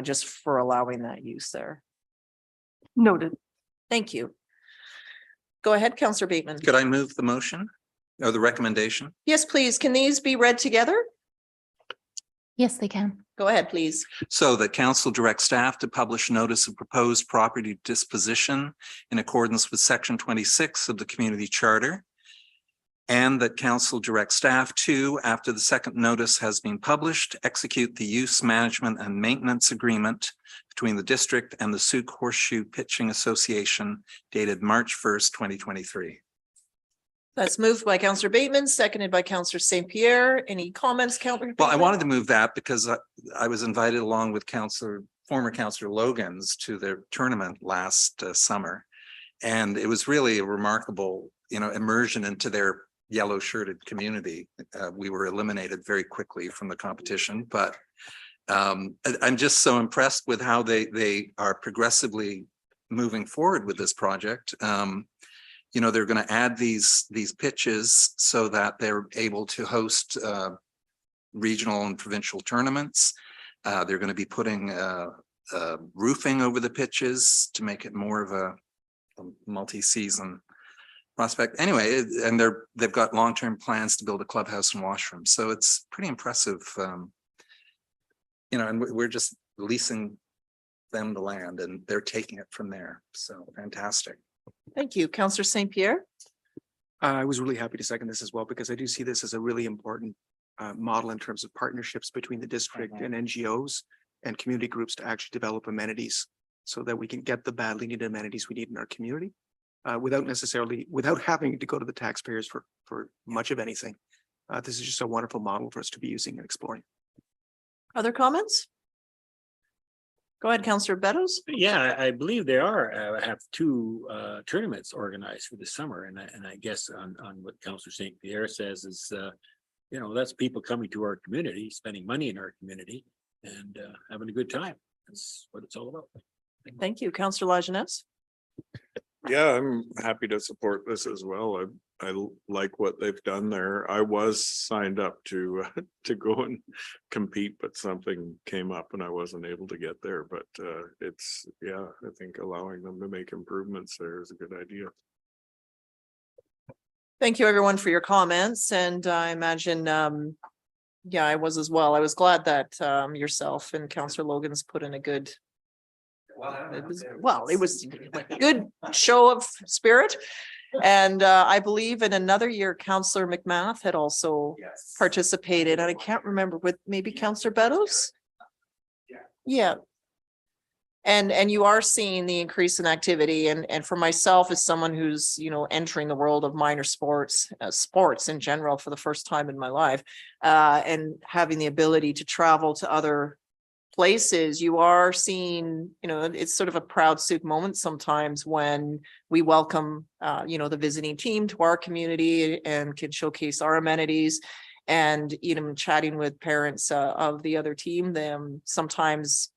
just for allowing that use there. Noted. Thank you. Go ahead, Councillor Bateman. Could I move the motion or the recommendation? Yes, please. Can these be read together? Yes, they can. Go ahead, please. So that council directs staff to publish notice of proposed property disposition in accordance with section 26 of the community charter. And that council directs staff to, after the second notice has been published, execute the use management and maintenance agreement between the district and the Sooke Horseshoe Pitching Association dated March 1st, 2023. That's moved by Councillor Bateman, seconded by Councillor St. Pierre. Any comments, Councillor? Well, I wanted to move that because I was invited along with Councillor former Councillor Logan's to their tournament last summer. And it was really a remarkable, immersion into their yellow shirted community. We were eliminated very quickly from the competition, but I'm just so impressed with how they are progressively moving forward with this project. They're going to add these pitches so that they're able to host regional and provincial tournaments. They're going to be putting roofing over the pitches to make it more of a multi-season prospect. Anyway, and they've got long-term plans to build a clubhouse and washroom. So it's pretty impressive. And we're just leasing them the land and they're taking it from there. So fantastic. Thank you. Councillor St. Pierre. I was really happy to second this as well, because I do see this as a really important model in terms of partnerships between the district and NGOs and community groups to actually develop amenities so that we can get the badly needed amenities we need in our community without having to go to the taxpayers for much of anything. This is just a wonderful model for us to be using and exploring. Other comments? Go ahead, Councillor Beddoes. Yeah, I believe they have two tournaments organized for the summer, and I guess on what Councillor St. Pierre says is, that's people coming to our community, spending money in our community, and having a good time. That's what it's all about. Thank you, Councillor Lajeunesse. Yeah, I'm happy to support this as well. I like what they've done there. I was signed up to go and compete, but something came up and I wasn't able to get there. But I think allowing them to make improvements there is a good idea. Thank you, everyone, for your comments. And I imagine, I was as well. I was glad that yourself and Councillor Logan's put in a good. It was a good show of spirit. And I believe in another year, Councillor McMath had also participated. And I can't remember with maybe Councillor Beddoes. Yeah. And you are seeing the increase in activity. And for myself, as someone who's, entering the world of minor sports, sports in general for the first time in my life, and having the ability to travel to other places, you are seeing, it's sort of a proud Souk moment sometimes when we welcome, the visiting team to our community and can showcase our amenities. And, chatting with parents of the other team, them sometimes,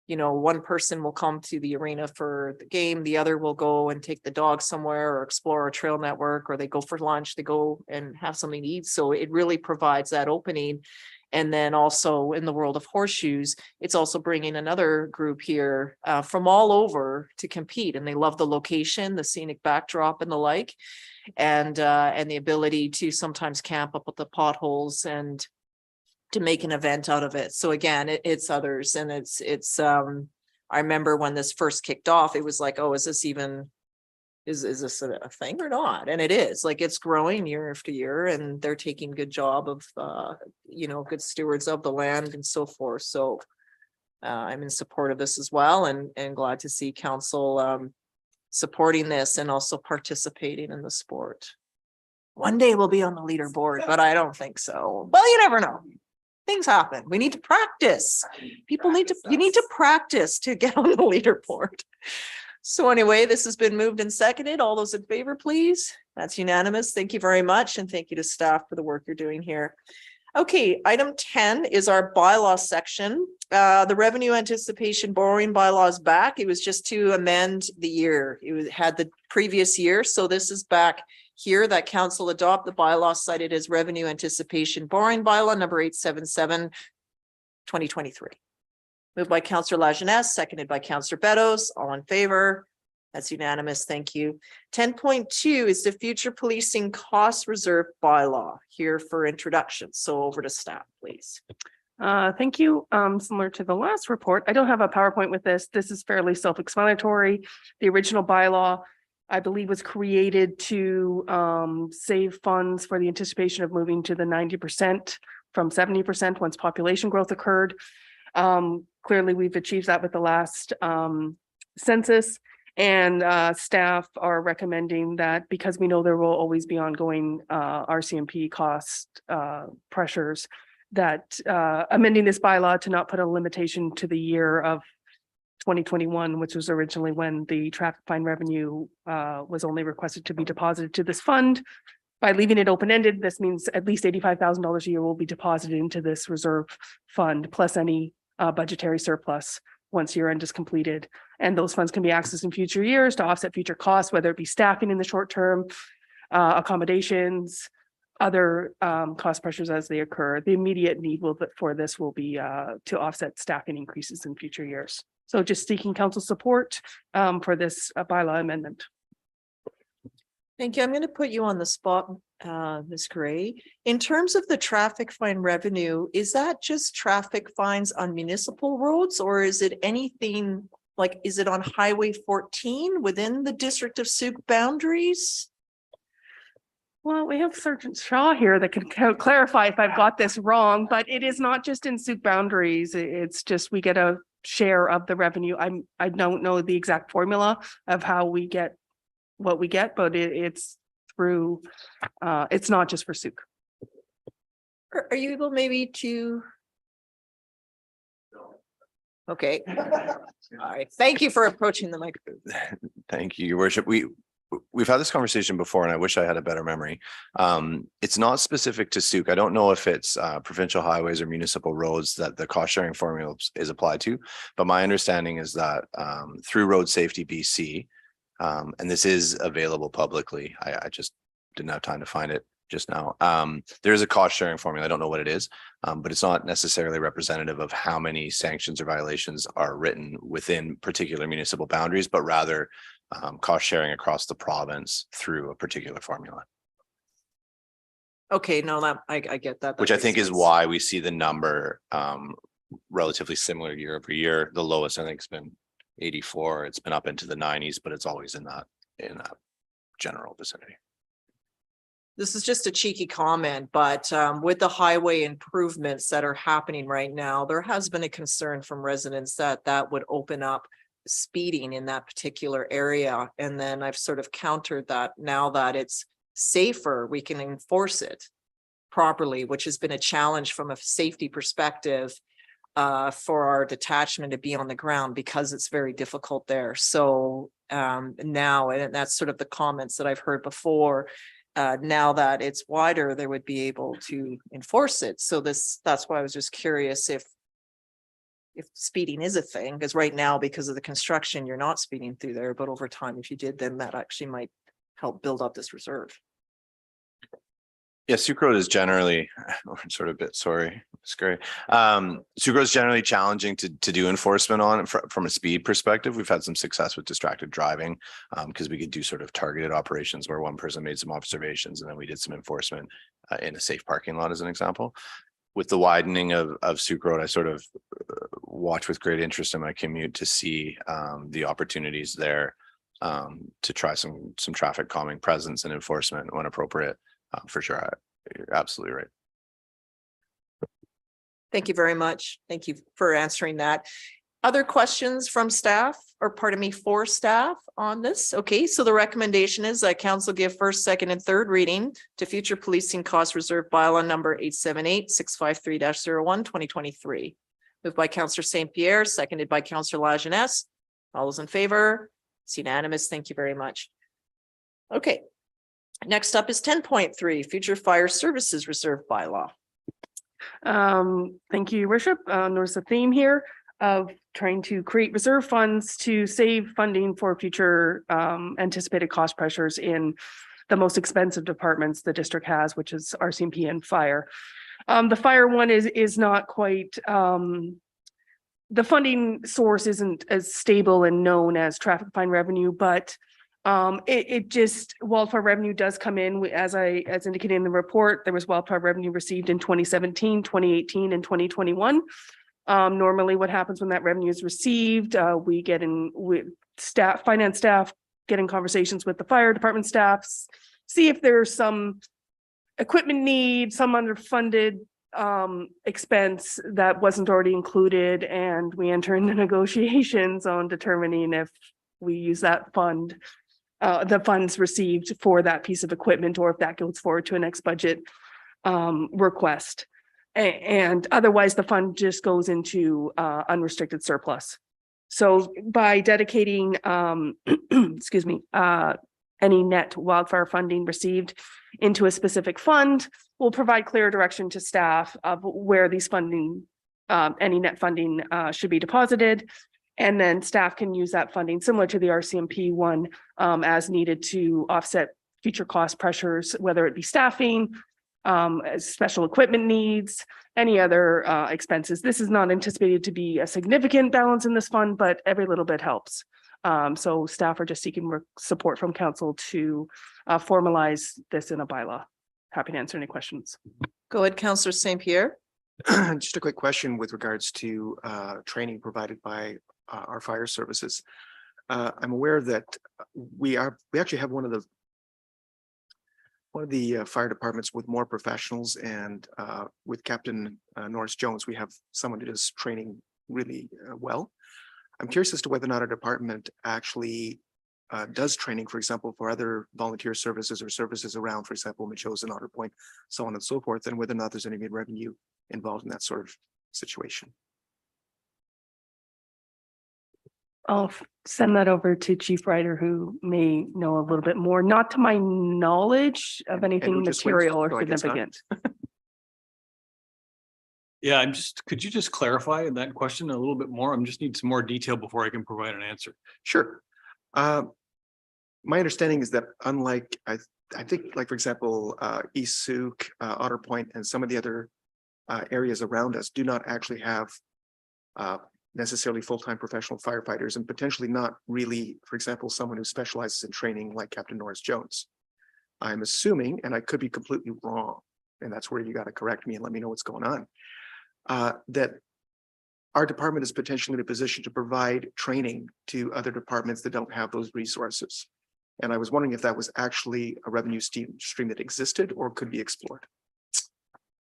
one person will come to the arena for the game, the other will go and take the dog somewhere or explore a trail network, or they go for lunch, they go and have something to eat. So it really provides that opening. And then also in the world of horseshoes, it's also bringing another group here from all over to compete. And they love the location, the scenic backdrop and the like, and the ability to sometimes camp up with the potholes and to make an event out of it. So again, it's others. And it's I remember when this first kicked off, it was like, oh, is this even, is this a thing or not? And it is, like, it's growing year after year, and they're taking good job of, good stewards of the land and so forth. So I'm in support of this as well, and glad to see council supporting this and also participating in the sport. One day we'll be on the leaderboard, but I don't think so. Well, you never know. Things happen. We need to practice. You need to practice to get on the leaderboard. So anyway, this has been moved and seconded. All those in favor, please. That's unanimous. Thank you very much. And thank you to staff for the work you're doing here. Okay, item 10 is our bylaw section. The revenue anticipation borrowing bylaw is back. It was just to amend the year. It had the previous year. So this is back here that council adopt the bylaw cited as revenue anticipation borrowing bylaw number 877, 2023. Moved by Councillor Lajeunesse, seconded by Councillor Beddoes. All in favor? That's unanimous. Thank you. 10.2 is the future policing cost reserve bylaw here for introduction. So over to staff, please. Thank you. Similar to the last report, I don't have a PowerPoint with this. This is fairly self-explanatory. The original bylaw, I believe, was created to save funds for the anticipation of moving to the 90% from 70% once population growth occurred. Clearly, we've achieved that with the last census, and staff are recommending that because we know there will always be ongoing RCMP cost pressures, that amending this bylaw to not put a limitation to the year of 2021, which was originally when the traffic fine revenue was only requested to be deposited to this fund. By leaving it open-ended, this means at least $85,000 a year will be deposited into this reserve fund, plus any budgetary surplus once year end is completed. And those funds can be accessed in future years to offset future costs, whether it be staffing in the short term, accommodations, other cost pressures as they occur. The immediate need for this will be to offset staffing increases in future years. So just seeking council support for this bylaw amendment. Thank you. I'm going to put you on the spot, Ms. Gray. In terms of the traffic fine revenue, is that just traffic fines on municipal roads, or is it anything like, is it on Highway 14 within the District of Sauk boundaries? Well, we have Sergeant Shaw here that can clarify if I've got this wrong, but it is not just in Sauk boundaries. It's just we get a share of the revenue. I don't know the exact formula of how we get what we get, but it's through, it's not just for Sauk. Are you able maybe to? Okay. All right. Thank you for approaching the microphone. Thank you, Your Worship. We've had this conversation before and I wish I had a better memory. It's not specific to Sauk. I don't know if it's provincial highways or municipal roads that the cost sharing formula is applied to, but my understanding is that through Road Safety BC, and this is available publicly. I just didn't have time to find it just now. There is a cost sharing formula. I don't know what it is, but it's not necessarily representative of how many sanctions or violations are written within particular municipal boundaries, but rather cost sharing across the province through a particular formula. Okay, no, that I get that. Which I think is why we see the number relatively similar year over year. The lowest I think has been 84. It's been up into the 90s, but it's always in that general vicinity. This is just a cheeky comment, but with the highway improvements that are happening right now, there has been a concern from residents that that would open up speeding in that particular area. And then I've sort of countered that now that it's safer, we can enforce it properly, which has been a challenge from a safety perspective for our detachment to be on the ground because it's very difficult there. So now, and that's sort of the comments that I've heard before, now that it's wider, they would be able to enforce it. So that's why I was just curious if speeding is a thing, because right now, because of the construction, you're not speeding through there, but over time, if you did, then that actually might help build up this reserve. Yeah, Sauk Road is generally sort of a bit, sorry, scary. Sauk Road is generally challenging to do enforcement on from a speed perspective. We've had some success with distracted driving because we could do sort of targeted operations where one person made some observations and then we did some enforcement in a safe parking lot as an example. With the widening of Sauk Road, I sort of watch with great interest in my commute to see the opportunities there to try some traffic calming presence and enforcement when appropriate. For sure. You're absolutely right. Thank you very much. Thank you for answering that. Other questions from staff or pardon me, for staff on this? Okay, so the recommendation is that council give first, second, and third reading to future policing cost reserve bylaw number 878-653-01 2023. Moved by Councillor St. Pierre, seconded by Councillor Lajeunesse. All those in favor? It's unanimous. Thank you very much. Okay. Next up is 10.3, future fire services reserve bylaw. Thank you, Your Worship. There's a theme here of trying to create reserve funds to save funding for future anticipated cost pressures in the most expensive departments the district has, which is RCMP and fire. The fire one is not quite, the funding source isn't as stable and known as traffic fine revenue, but it just wildfire revenue does come in as indicated in the report. There was wildfire revenue received in 2017, 2018, and 2021. Normally what happens when that revenue is received, we get in with finance staff, get in conversations with the fire department staffs, see if there's some equipment need, some underfunded expense that wasn't already included, and we enter into negotiations on determining if we use that fund, the funds received for that piece of equipment, or if that goes forward to a next budget request. And otherwise the fund just goes into unrestricted surplus. So by dedicating, excuse me, any net wildfire funding received into a specific fund will provide clear direction to staff of where these funding, any net funding should be deposited. And then staff can use that funding similar to the RCMP one as needed to offset future cost pressures, whether it be staffing, special equipment needs, any other expenses. This is not anticipated to be a significant balance in this fund, but every little bit helps. So staff are just seeking support from council to formalize this in a bylaw. Happy to answer any questions. Go ahead, Councillor St. Pierre. Just a quick question with regards to training provided by our fire services. I'm aware that we actually have one of the fire departments with more professionals, and with Captain Norris Jones, we have someone who does training really well. I'm curious as to whether or not our department actually does training, for example, for other volunteer services or services around, for example, Metchosin, Otter Point, so on and so forth, and whether or not there's any revenue involved in that sort of situation. I'll send that over to Chief Ryder, who may know a little bit more, not to my knowledge of anything we just went, material or so I guess not. significant. Yeah, could you just clarify that question a little bit more? I just need some more detail before I can provide an answer. Sure. My understanding is that unlike, I think, like, for example, East Souk, Otter Point, and some of the other areas around us do not actually have necessarily full-time professional firefighters, and potentially not really, for example, someone who specializes in training like Captain Norris Jones. I'm assuming, and I could be completely wrong, and that's where you got to correct me and let me know what's going on, that our department is potentially in a position to provide training to other departments that don't have those resources. And I was wondering if that was actually a revenue stream that existed or could be explored.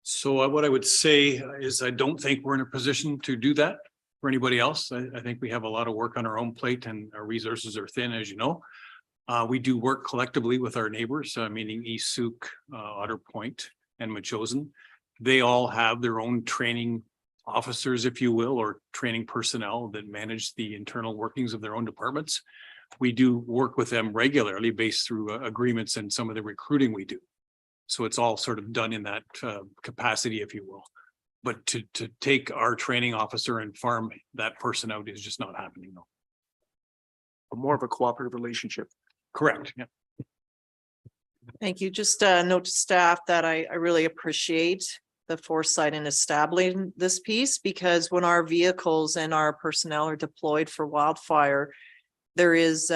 So what I would say is I don't think we're in a position to do that for anybody else. I think we have a lot of work on our own plate and our resources are thin, as you know. We do work collectively with our neighbors, meaning East Souk, Otter Point, and Metchosin. They all have their own training officers, if you will, or training personnel that manage the internal workings of their own departments. We do work with them regularly based through agreements and some of the recruiting we do. So it's all sort of done in that capacity, if you will. But to take our training officer and farm that person out is just not happening, though. More of a cooperative relationship. Correct. Yeah. Thank you. Just a note to staff that I really appreciate the foresight in establishing this piece, because when our vehicles and our personnel are deployed for wildfire, there is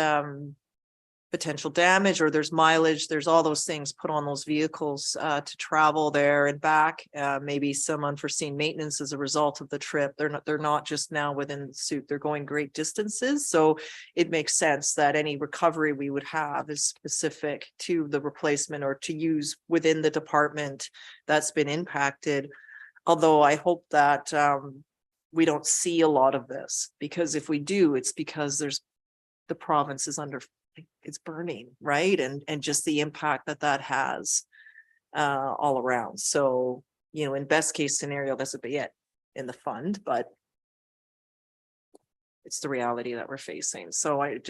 potential damage, or there's mileage, there's all those things put on those vehicles to travel there and back, maybe some unforeseen maintenance as a result of the trip. They're not just now within the suit, they're going great distances. So it makes sense that any recovery we would have is specific to the replacement or to use within the department that's been impacted. Although I hope that we don't see a lot of this, because if we do, it's because the province is it's burning, right? And just the impact that has all around. So, in best case scenario, this would be it in the fund, but it's the reality that we're facing. So I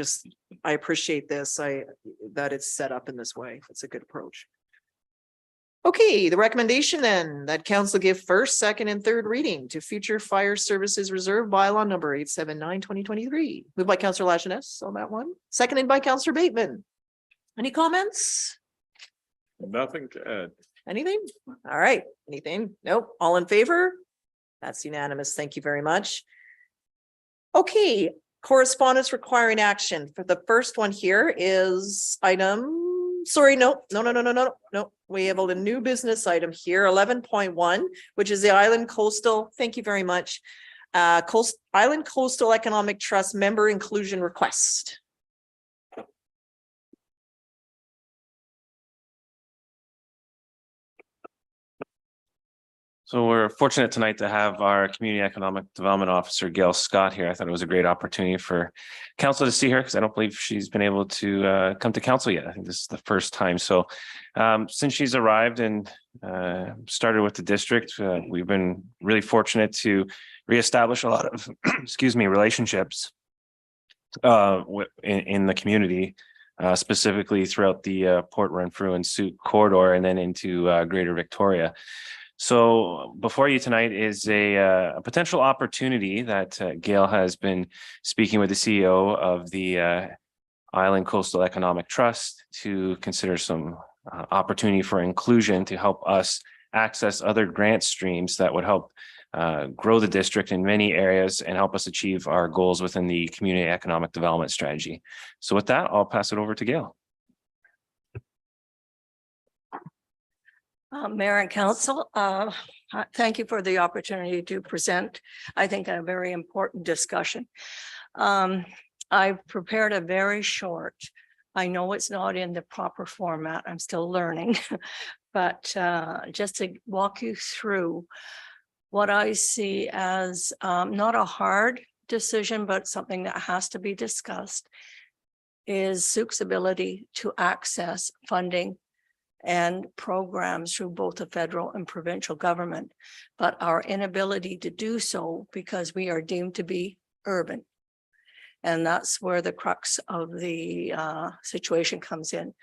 appreciate this. That it's set up in this way. It's a good approach. Okay, the recommendation then that council give first, second, and third reading to future fire services reserve bylaw number 879/2023. Moved by Councillor Lajeunesse on that one, seconded by Councillor Bateman. Any comments? Nothing to add. Anything? All right, anything? Nope. All in favor? That's unanimous. Thank you very much. Okay, correspondence requiring action. For the first one here is sorry, no. We have a new business item here, 11.1, which is the Island Coastal, thank you very much. Island Coastal Economic Trust member inclusion request. So we're fortunate tonight to have our Community Economic Development Officer, Gail Scott, here. I thought it was a great opportunity for council to see her because I don't believe she's been able to come to council yet. I think this is the first time. So since she's arrived and started with the district, we've been really fortunate to reestablish a lot of, excuse me, relationships in the community, specifically throughout the Port Renfrew and Sooke corridor and then into Greater Victoria. So before you tonight is a potential opportunity that Gail has been speaking with the CEO of the Island Coastal Economic Trust to consider some opportunity for inclusion to help us access other grant streams that would help grow the district in many areas and help us achieve our goals within the community economic development strategy. So with that, I'll pass it over to Gail. Mayor and Council, thank you for the opportunity to present, I think, a very important discussion. I've prepared a very short, I know it's not in the proper format, I'm still learning, but just to walk you through what I see as not a hard decision, but something that has to be discussed, is Sooke's ability to access funding and programs through both the federal and provincial government, but our inability to do so because we are deemed to be urban. And that's where the crux of the situation comes in.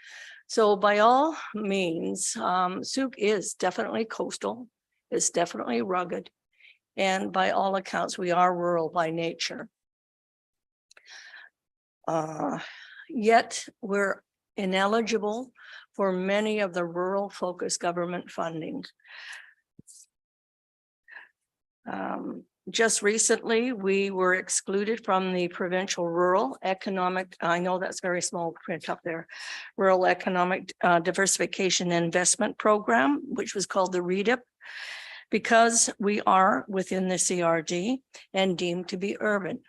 So by all means, Sooke is definitely coastal, it's definitely rugged, and by all accounts, we are rural by nature. Yet we're ineligible for many of the rural focused government funding. Just recently, we were excluded from the provincial rural economic, I know that's very small print up there, rural economic diversification investment program, which was called the REDIP, because we are within the CRD and deemed to be urban.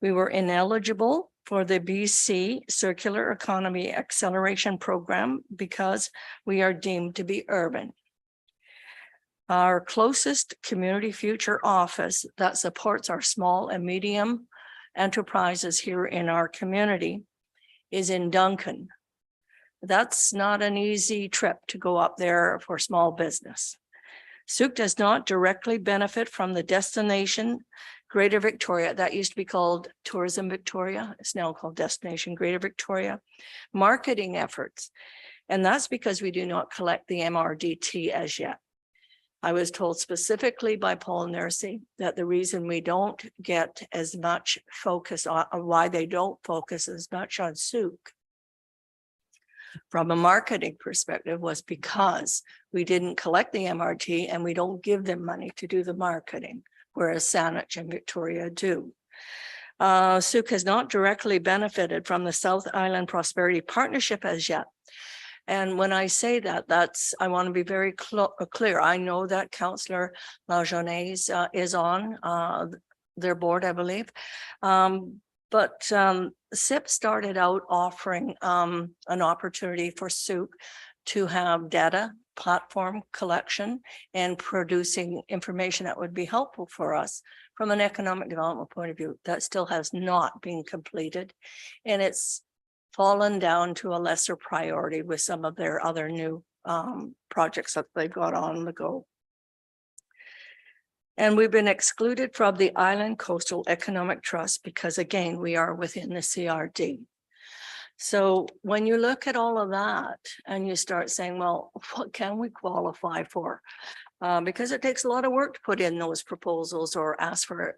We were ineligible for the BC Circular Economy Acceleration Program because we are deemed to be urban. Our closest community future office that supports our small and medium enterprises here in our community is in Duncan. That's not an easy trip to go up there for small business. Sooke does not directly benefit from the destination Greater Victoria, that used to be called Tourism Victoria, it's now called Destination Greater Victoria, marketing efforts. And that's because we do not collect the MRDT as yet. I was told specifically by Paul Nursey that the reason we don't get as much focus on why they don't focus as much on Sooke from a marketing perspective was because we didn't collect the MRT and we don't give them money to do the marketing, whereas Saanich and Victoria do. Sooke has not directly benefited from the South Island Prosperity Partnership as yet. And when I say that, I want to be very clear. I know that Councillor Lajournaise is on their board, I believe. But SIP started out offering an opportunity for Sooke to have data platform collection and producing information that would be helpful for us from an economic development point of view. That still has not been completed, and it's fallen down to a lesser priority with some of their other new projects that they've got on the go. And we've been excluded from the Island Coastal Economic Trust because, again, we are within the CRD. So when you look at all of that and you start saying, well, what can we qualify for? Because it takes a lot of work to put in those proposals or ask for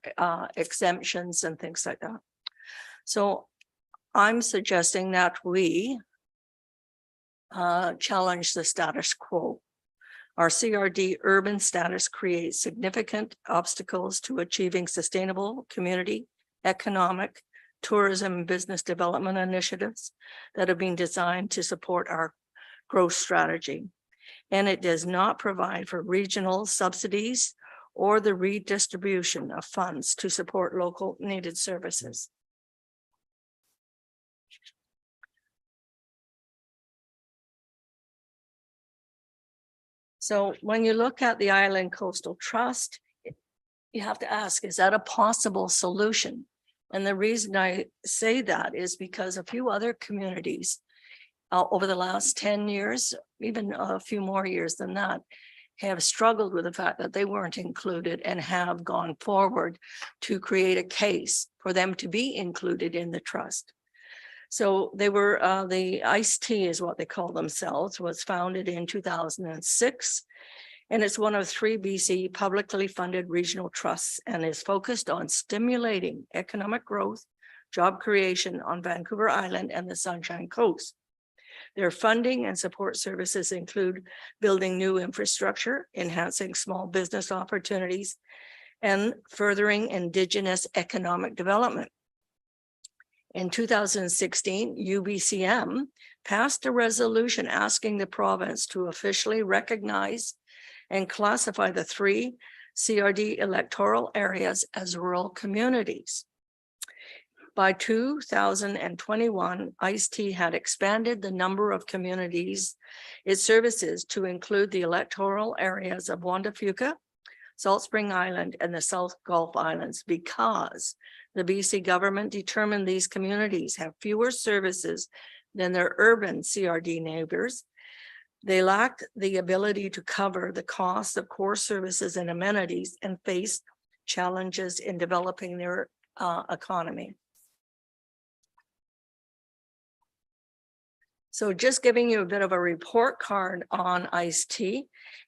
exemptions and things like that. So I'm suggesting that we challenge the status quo. Our CRD urban status creates significant obstacles to achieving sustainable community, economic, tourism, and business development initiatives that have been designed to support our growth strategy. And it does not provide for regional subsidies or the redistribution of funds to support local needed services. So when you look at the Island Coastal Trust, you have to ask, is that a possible solution? And the reason I say that is because a few other communities over the last 10 years, even a few more years than that, have struggled with the fact that they weren't included and have gone forward to create a case for them to be included in the trust. So they were, the ICE-T is what they call themselves, was founded in 2006. And it's one of 3 BC publicly funded regional trusts and is focused on stimulating economic growth, job creation on Vancouver Island and the Sunshine Coast. Their funding and support services include building new infrastructure, enhancing small business opportunities, and furthering Indigenous economic development. In 2016, UBCM passed a resolution asking the province to officially recognize and classify the 3 CRD electoral areas as rural communities. By 2021, ICE-T had expanded the number of communities it services to include the electoral areas of Juan de Fuca, Salt Spring Island, and the South Gulf Islands because the BC government determined these communities have fewer services than their urban CRD neighbors. They lack the ability to cover the cost of core services and amenities and face challenges in developing their economy. So just giving you a bit of a report card on ICE-T.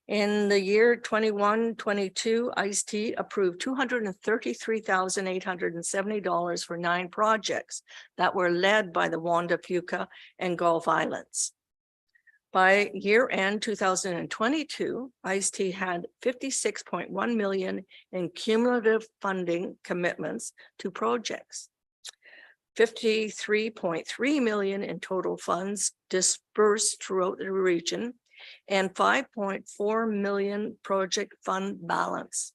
In the year 21-22, ICE-T approved $233,870 for 9 projects that were led by the Juan de Fuca and Gulf Islands. By year end 2022, ICE-T had $56.1 million in cumulative funding commitments to projects. $53.3 million in total funds dispersed throughout the region and $5.4 million project fund balance.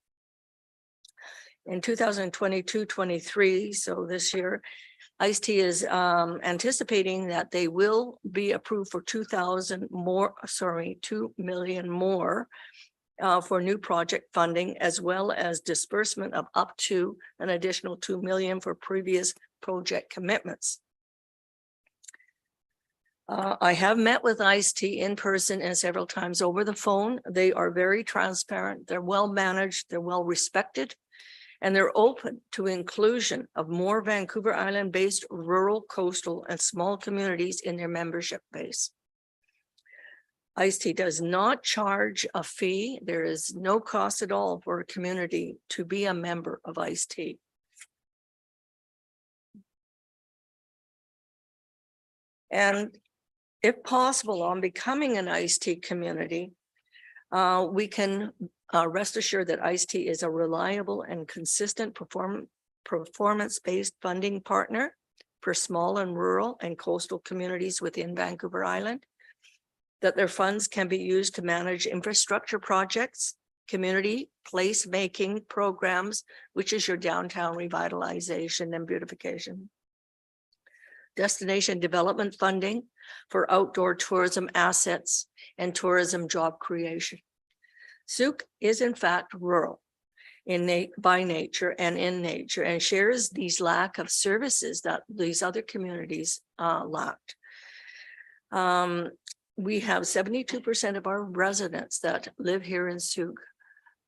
In 2022-23, so this year, ICE-T is anticipating that they will be approved for $2 million more for new project funding, as well as disbursement of up to an additional $2 million for previous project commitments. I have met with ICE-T in person and several times over the phone. They are very transparent, they're well managed, they're well respected, and they're open to inclusion of more Vancouver Island-based rural, coastal, and small communities in their membership base. ICE-T does not charge a fee. There is no cost at all for a community to be a member of ICE-T. And if possible, on becoming an ICE-T community, we can rest assured that ICE-T is a reliable and consistent performance-based funding partner for small and rural and coastal communities within Vancouver Island, that their funds can be used to manage infrastructure projects, community place-making programs, which is your downtown revitalization and beautification, destination development funding for outdoor tourism assets and tourism job creation. Sooke is in fact rural by nature and in nature, and shares these lack of services that these other communities lacked. We have 72% of our residents that live here in Sooke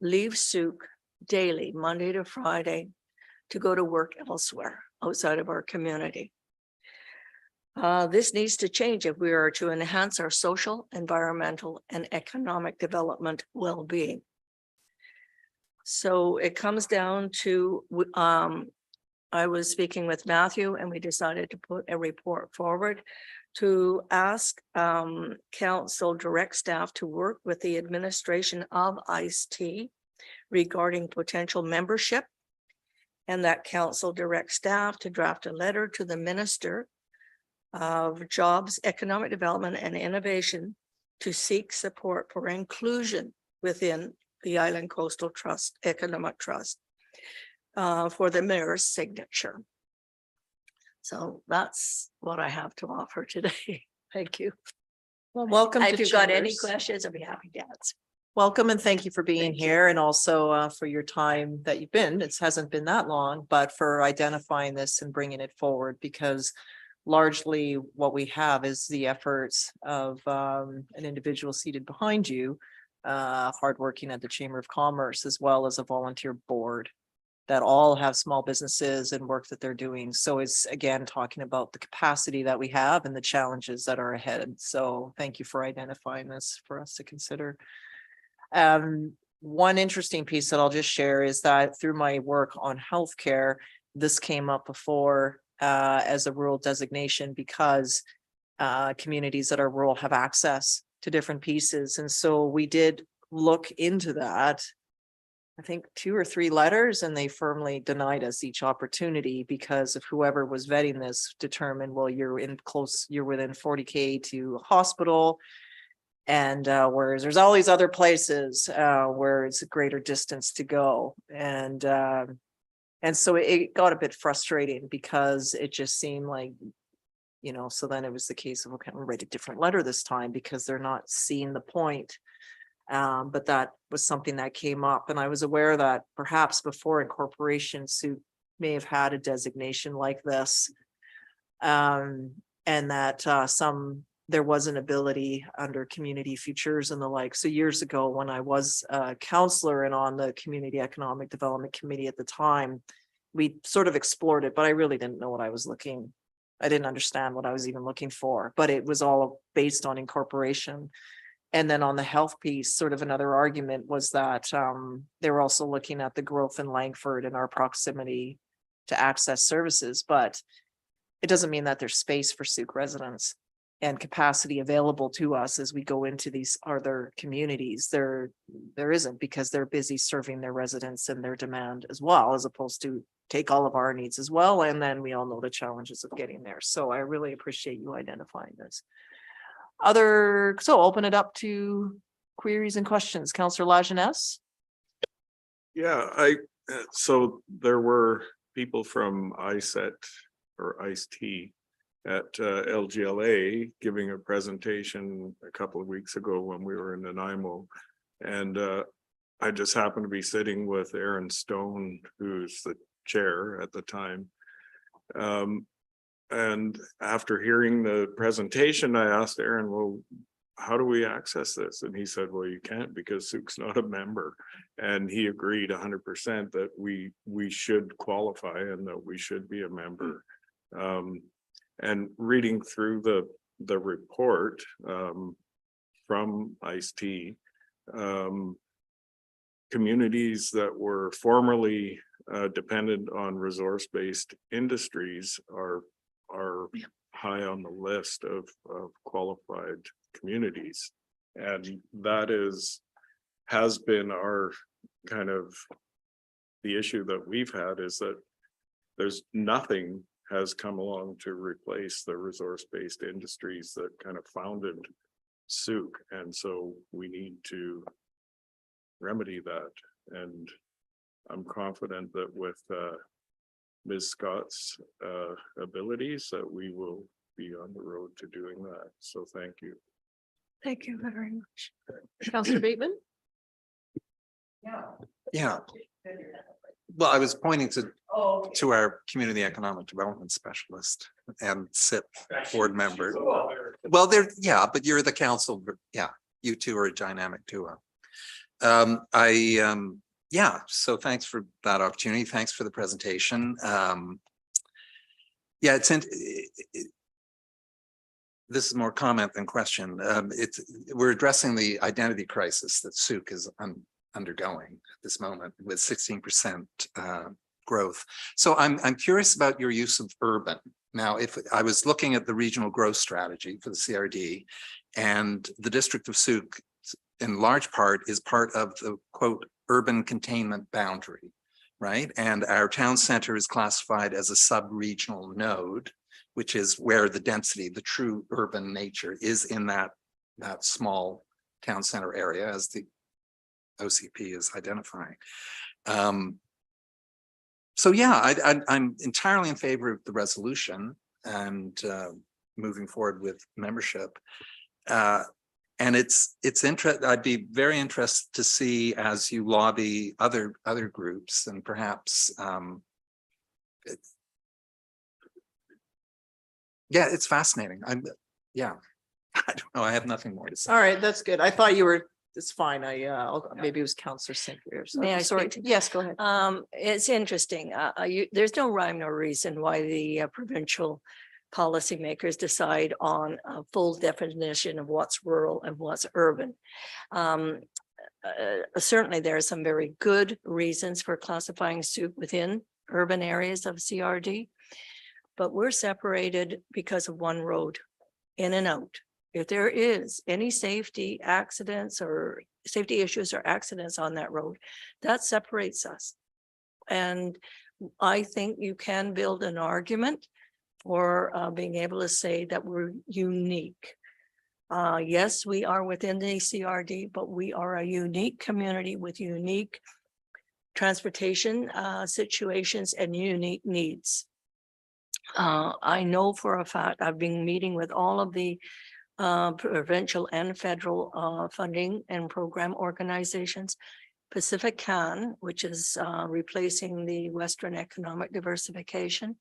leave Sooke daily, Monday to Friday, to go to work elsewhere outside of our community. This needs to change if we are to enhance our social, environmental, and economic development well-being. So it comes down to, I was speaking with Matthew and we decided to put a report forward to ask council direct staff to work with the administration of ICE-T regarding potential membership, and that council direct staff to draft a letter to the Minister of Jobs, Economic Development and Innovation to seek support for inclusion within the Island Coastal Trust, Economic Trust, for the mayor's signature. So that's what I have to offer today. Thank you. Well, welcome to If you've got any Chambers. questions, I'd be happy to answer. Welcome and thank you for being here and also for your time that you've been. It hasn't been that long, but for identifying this and bringing it forward because largely what we have is the efforts of an individual seated behind you, hardworking at the Chamber of Commerce, as well as a volunteer board that all have small businesses and work that they're doing. So it's again, talking about the capacity that we have and the challenges that are ahead. So thank you for identifying this for us to consider. One interesting piece that I'll just share is that through my work on healthcare, this came up before as a rural designation because communities that are rural have access to different pieces. And so we did look into that, I think 2 or 3 letters, and they firmly denied us each opportunity because of whoever was vetting this determined, well, you're within 40K to a hospital. And whereas there's all these other places where it's a greater distance to go. And so it got a bit frustrating because it just seemed like, so then it was the case of, okay, we'll write a different letter this time because they're not seeing the point. But that was something that came up. And I was aware that perhaps before incorporation Sooke may have had a designation like this. And that there was an ability under community futures and the like. So years ago, when I was a counselor and on the Community Economic Development Committee at the time, we sort of explored it, but I really didn't know what I didn't understand what I was even looking for, but it was all based on incorporation. And then on the health piece, sort of another argument was that they were also looking at the growth in Langford and our proximity to access services, but it doesn't mean that there's space for Sooke residents and capacity available to us as we go into these other communities. There isn't, because they're busy serving their residents and their demand as well, as opposed to take all of our needs as well. And then we all know the challenges of getting there. So I really appreciate you identifying this. So open it up to queries and questions. Councillor Lajeunesse. Yeah, so there were people from ISET or ICE-T at LGLA giving a presentation a couple of weeks ago when we were in Nanaimo. And I just happened to be sitting with Aaron Stone, who's the chair at the time. And after hearing the presentation, I asked Aaron, well, how do we access this? And he said, well, you can't because Sooke's not a member. And he agreed 100% that we should qualify and that we should be a member. And reading through the report from ICE-T, communities that were formerly dependent on resource-based industries are high on the list of qualified communities. And that has been our kind of the issue that we've had, is that there's nothing has come along to replace the resource-based industries that kind of founded Sooke. And so we need to remedy that. And I'm confident that with Ms. Scott's abilities that we will be on the road to doing that. So thank you. Thank you very much. Councillor Bateman. Yeah. Well, I was pointing to our community economic development specialist and SIP board member. Well, but you're the council. Yeah, you two are a dynamic duo. So thanks for that opportunity. Thanks for the presentation. This is more comment than question. We're addressing the identity crisis that Sooke is undergoing at this moment with 16% growth. So I'm curious about your use of urban. Now, if I was looking at the regional growth strategy for the CRD, and the district of Sooke in large part is part of the quote urban containment boundary, right? And our town center is classified as a sub-regional node, which is where the density, the true urban nature is in that small town center area, as the OCP is identifying. So yeah, I'm entirely in favor of the resolution and moving forward with membership. And it's I'd be very interested to see as you lobby other groups and perhaps it's fascinating. I don't know. I have nothing more to say. All right, that's good. I thought you were, it's fine. Maybe it was Counselor St. Pierre. May I Sorry. speak? Yes, go ahead. It's interesting. There's no rhyme nor reason why the provincial policymakers decide on a full definition of what's rural and what's urban. Certainly, there are some very good reasons for classifying Sooke within urban areas of CRD, but we're separated because of one road in and out. If there is any safety accidents or safety issues or accidents on that road, that separates us. And I think you can build an argument for being able to say that we're unique. Yes, we are within the CRD, but we are a unique community with unique transportation situations and unique needs. I know for a fact, I've been meeting with all of the provincial and federal funding and program organizations. Pacific Can, which is replacing the Western Economic Diversification,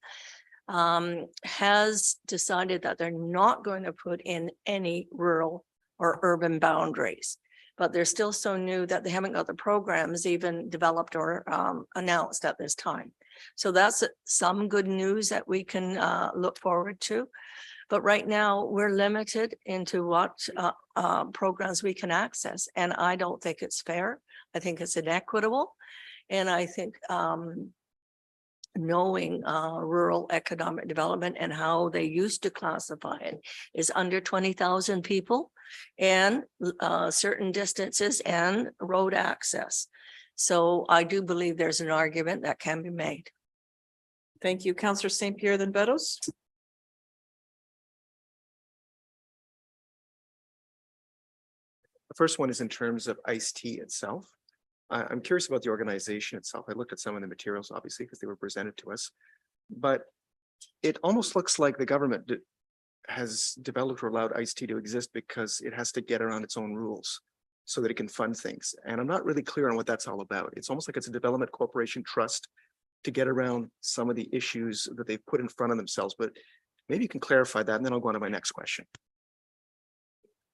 has decided that they're not going to put in any rural or urban boundaries, but they're still so new that they haven't got the programs even developed or announced at this time. So that's some good news that we can look forward to. But right now we're limited into what programs we can access. And I don't think it's fair. I think it's inequitable. And I think knowing rural economic development and how they used to classify it is under 20,000 people and certain distances and road access. So I do believe there's an argument that can be made. Thank you, Counselor St. Pierre, then Beddoes. The first one is in terms of ICE-T itself. I'm curious about the organization itself. I looked at some of the materials, obviously, because they were presented to us. But it almost looks like the government has developed or allowed ICE-T to exist because it has to get around its own rules so that it can fund things. And I'm not really clear on what that's all about. It's almost like it's a development corporation trust to get around some of the issues that they've put in front of themselves. But maybe you can clarify that, and then I'll go on to my next question.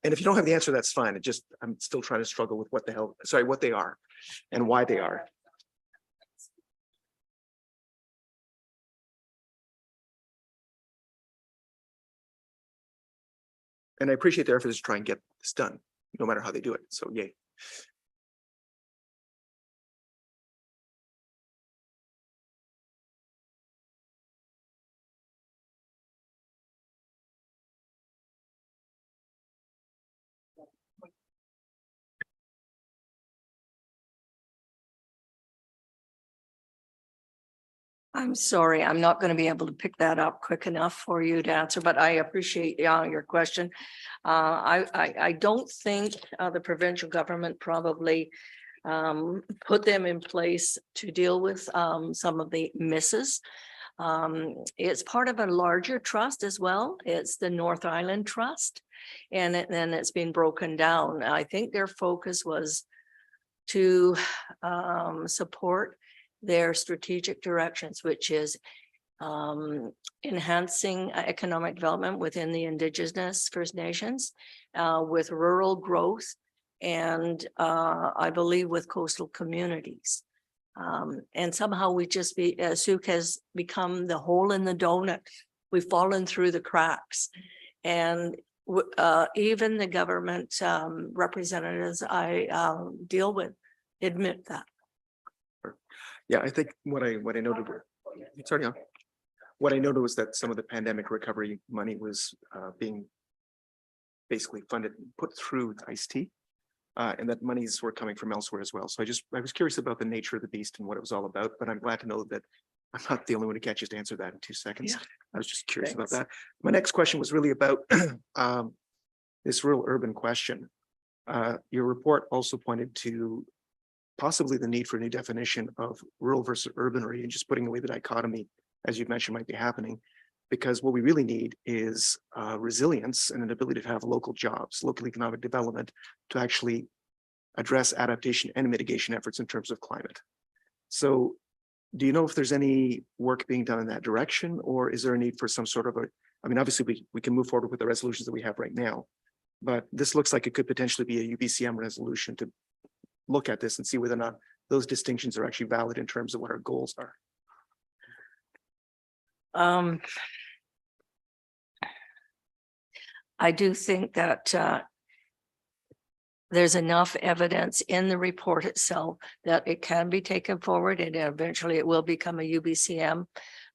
And if you don't have the answer, that's fine. I'm still trying to struggle with what they are and why they are. And I appreciate their efforts to try and get this done, no matter how they do it. So yay. I'm sorry, I'm not going to be able to pick that up quick enough for you to answer, but I appreciate your question. I don't think the provincial government probably put them in place to deal with some of the misses. It's part of a larger trust as well. It's the North Island Trust, and then it's been broken down. I think their focus was to support their strategic directions, which is enhancing economic development within the Indigenous First Nations, with rural growth, and I believe with coastal communities. And somehow Sooke has become the hole in the donut. We've fallen through the cracks. And even the government representatives I deal with admit that. Yeah, I think what I noted, sorry, what I noted was that some of the pandemic recovery money was being basically funded, put through ICE-T, and that monies were coming from elsewhere as well. So I was curious about the nature of the beast and what it was all about, but I'm glad to know that I'm not the only one who can't just answer that in 2 seconds. Yeah. I was just curious Thanks. about that. My next question was really about this rural urban question. Your report also pointed to possibly the need for a new definition of rural versus urban, or even just putting away the dichotomy, as you mentioned, might be happening. Because what we really need is resilience and an ability to have local jobs, local economic development to actually address adaptation and mitigation efforts in terms of climate. So do you know if there's any work being done in that direction, or is there a need for some sort of I mean, obviously we can move forward with the resolutions that we have right now, but this looks like it could potentially be a UBCM resolution to look at this and see whether or not those distinctions are actually valid in terms of what our goals are. I do think that there's enough evidence in the report itself that it can be taken forward, and eventually it will become a UBCM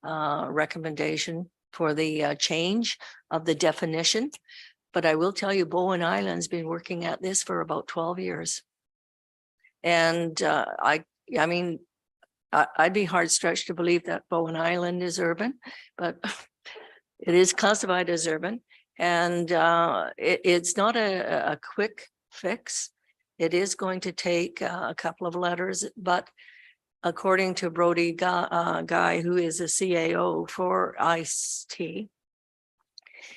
recommendation for the change of the definition. But I will tell you, Bowen Island's been working at this for about 12 years. And I mean, I'd be hard stretched to believe that Bowen Island is urban, but it is classified as urban. And it's not a quick fix. It is going to take a couple of letters, but according to Brody Guy, who is a CAO for ICE-T,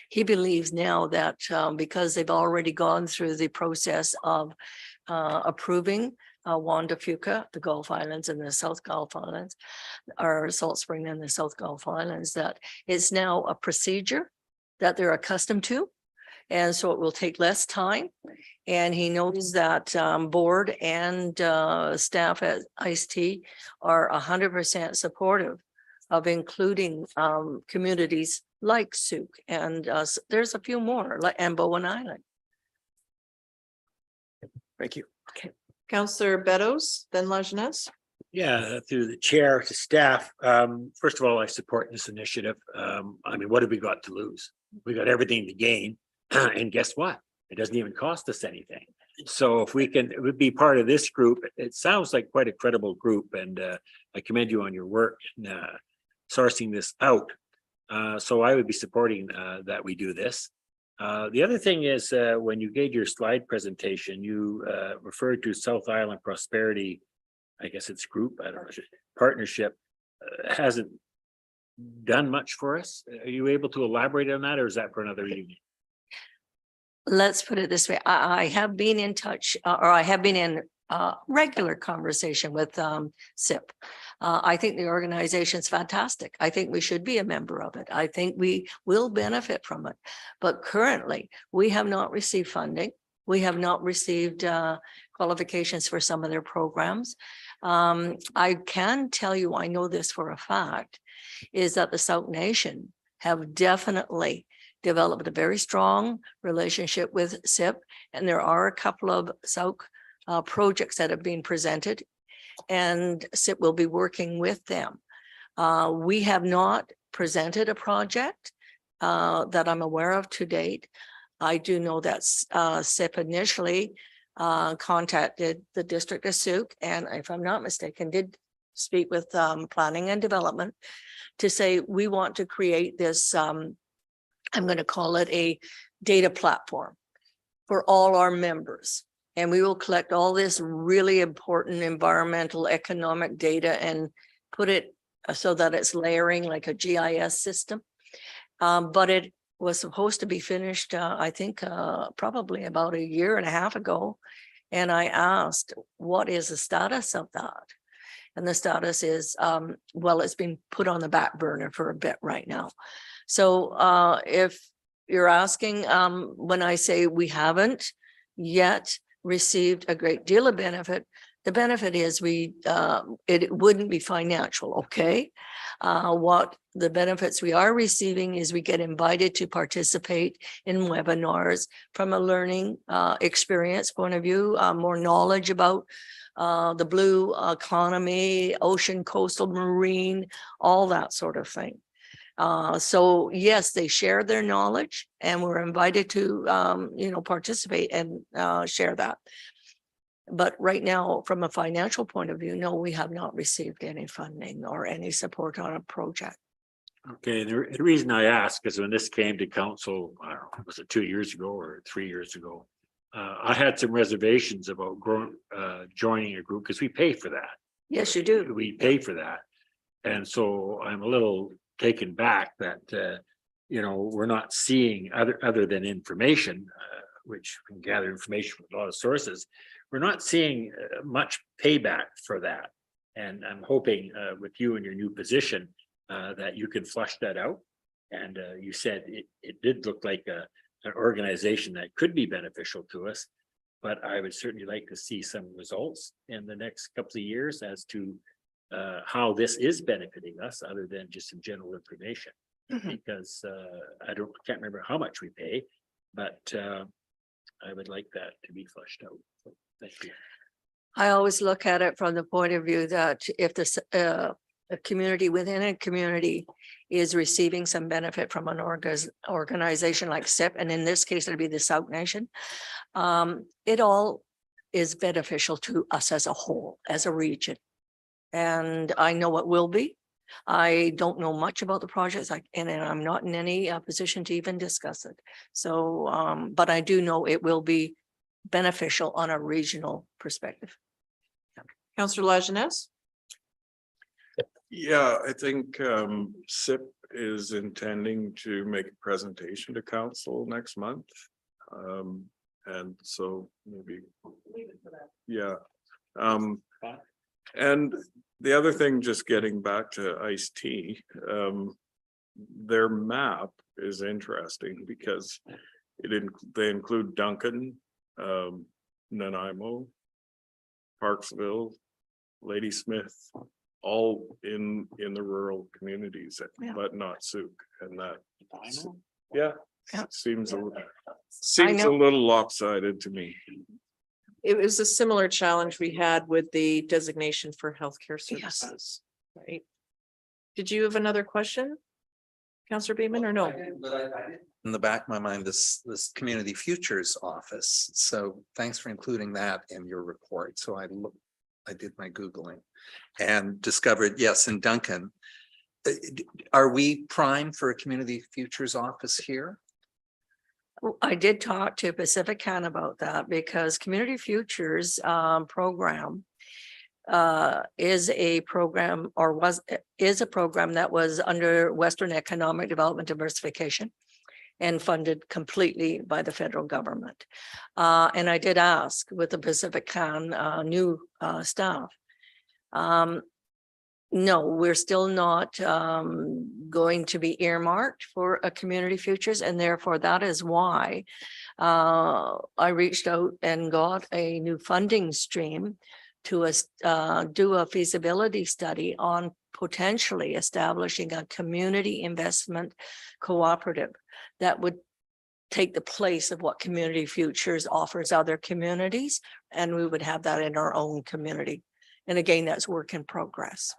he believes now that because they've already gone through the process of approving Juan de Fuca, the Gulf Islands and the South Gulf Islands, or Salt Spring and the South Gulf Islands, that it's now a procedure that they're accustomed to. And so it will take less time. And he knows that board and staff at ICE-T are 100% supportive of including communities like Souk, and there's a few more, like Bowen Island. Thank you. Councillor Beddoes, then Lajeunesse. Yeah, through the chair to staff. First of all, I support this initiative. I mean, what have we got to lose? We got everything to gain. And guess what? It doesn't even cost us anything. So if we can be part of this group, it sounds like quite a credible group, and I commend you on your work in sourcing this out. So I would be supporting that we do this. The other thing is when you gave your slide presentation, you referred to South Island Prosperity, I guess it's group, I don't know, partnership, hasn't done much for us. Are you able to elaborate on that, or is that for another evening? Let's put it this way. I have been in touch, or I have been in regular conversation with SIP. I think the organization is fantastic. I think we should be a member of it. I think we will benefit from it. But currently, we have not received funding. We have not received qualifications for some of their programs. I can tell you, I know this for a fact, is that the Sauk Nation have definitely developed a very strong relationship with SIP, and there are a couple of Sauk projects that have been presented, and SIP will be working with them. We have not presented a project that I'm aware of to date. I do know that SIP initially contacted the District of Souk, and if I'm not mistaken, did speak with Planning and Development to say, we want to create this, I'm going to call it a data platform for all our members. And we will collect all this really important environmental, economic data and put it so that it's layering like a GIS system. But it was supposed to be finished, I think, probably about a year and a half ago. And I asked, what is the status of that? And the status is, well, it's been put on the back burner for a bit right now. So if you're asking, when I say we haven't yet received a great deal of benefit, the benefit is it wouldn't be financial, okay? What the benefits we are receiving is we get invited to participate in webinars from a learning experience point of view, more knowledge about the blue economy, ocean, coastal, marine, all that sort of thing. So yes, they share their knowledge, and we're invited to, participate and share that. But right now, from a financial point of view, no, we have not received any funding or any support on a project. Okay, the reason I ask is when this came to council, I don't know, was it 2 years ago or 3 years ago? I had some reservations about joining a group because we pay for that. Yes, you do. We pay for that. And so I'm a little taken back that, you know, we're not seeing other than information, which we can gather information from a lot of sources. We're not seeing much payback for that. And I'm hoping with you in your new position that you can flush that out. And you said it did look like an organization that could be beneficial to us. But I would certainly like to see some results in the next couple of years as to how this is benefiting us, other than just some general information. Because can't remember how much we pay, but I would like that to be flushed out. So, thank you. I always look at it from the point of view that if this a community within a community is receiving some benefit from an organization like SIP, and in this case, it'll be the Sauk Nation, it all is beneficial to us as a whole, as a region. And I know it will be. I don't know much about the projects, and I'm not in any position to even discuss it. So, but I do know it will be beneficial on a regional perspective. Councillor Lajeunesse? Yeah, I think SIP is intending to make a presentation to council next month. And so maybe, yeah. And the other thing, just getting back to iced tea, their map is interesting because they include Duncan, Nanaimo, Parksville, Ladysmith, all in the rural communities, but not Souk. And that, yeah, seems a little lopsided to me. It was a similar challenge we had with the designation for healthcare services, right? Did you have another question? Councillor Bateman, or no? In the back of my mind, this Community Futures Office. So thanks for including that in your report. So I did my Googling and discovered, yes, in Duncan. Are we primed for a Community Futures Office here? I did talk to Pacific Can about that because Community Futures program is a program that was under Western Economic Development Diversification and funded completely by the federal government. And I did ask with the Pacific Can new staff. No, we're still not going to be earmarked for a Community Futures, and therefore that is why I reached out and got a new funding stream to do a feasibility study on potentially establishing a community investment cooperative that would take the place of what Community Futures offers other communities, and we would have that in our own community. And again, that's work in progress.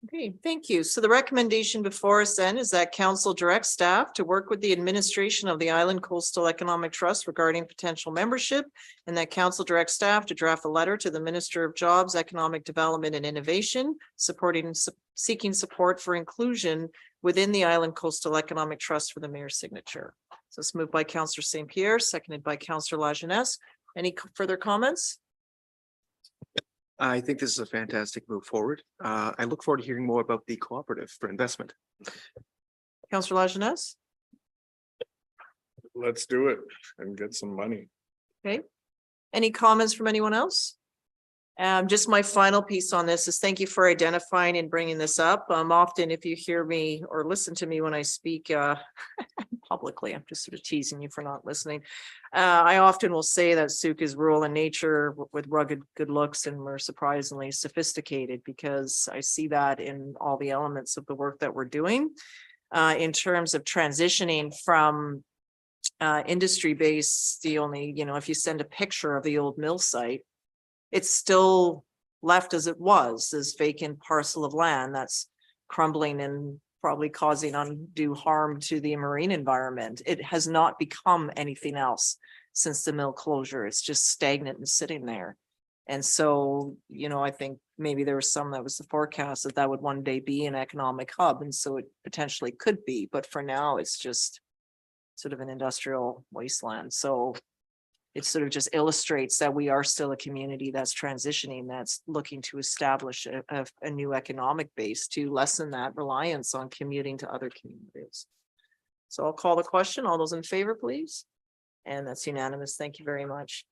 Okay, thank you. So the recommendation before us then is that council direct staff to work with the administration of the Island Coastal Economic Trust regarding potential membership, and that council direct staff to draft a letter to the Minister of Jobs, Economic Development and Innovation, seeking support for inclusion within the Island Coastal Economic Trust for the mayor's signature. So it's moved by Councillor St. Pierre, seconded by Councillor Lajeunesse. Any further comments? I think this is a fantastic move forward. I look forward to hearing more about the cooperative for investment. Councillor Lajeunesse? Let's do it and get some money. Okay. Any comments from anyone else? Just my final piece on this is thank you for identifying and bringing this up. Often if you hear me or listen to me when I speak publicly, I'm just sort of teasing you for not listening. I often will say that Souk is rural in nature with rugged good looks, and we're surprisingly sophisticated, because I see that in all the elements of the work that we're doing in terms of transitioning from industry based. The only, if you send a picture of the old mill site, it's still left as it was, this vacant parcel of land that's crumbling and probably causing undue harm to the marine environment. It has not become anything else since the mill closure. It's just stagnant and sitting there. And so, I think maybe there was some that was the forecast that would one day be an economic hub. And so it potentially could be, but for now it's just sort of an industrial wasteland. So it sort of just illustrates that we are still a community that's transitioning, that's looking to establish a new economic base to lessen that reliance on commuting to other communities. So I'll call the question. All those in favor, please. And that's unanimous. Thank you very much.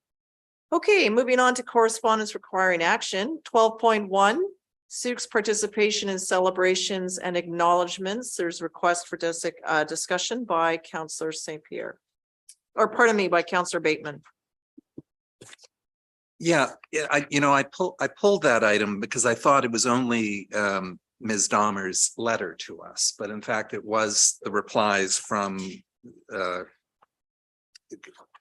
Okay, moving on to correspondence requiring action. 12.1, Souk's participation in celebrations and acknowledgements. There's request for discussion by Councillor St. Pierre. Or pardon me, by Councillor Bateman. Yeah, I pulled that item because I thought it was only Ms. Dahmer's letter to us, but in fact, it was the replies from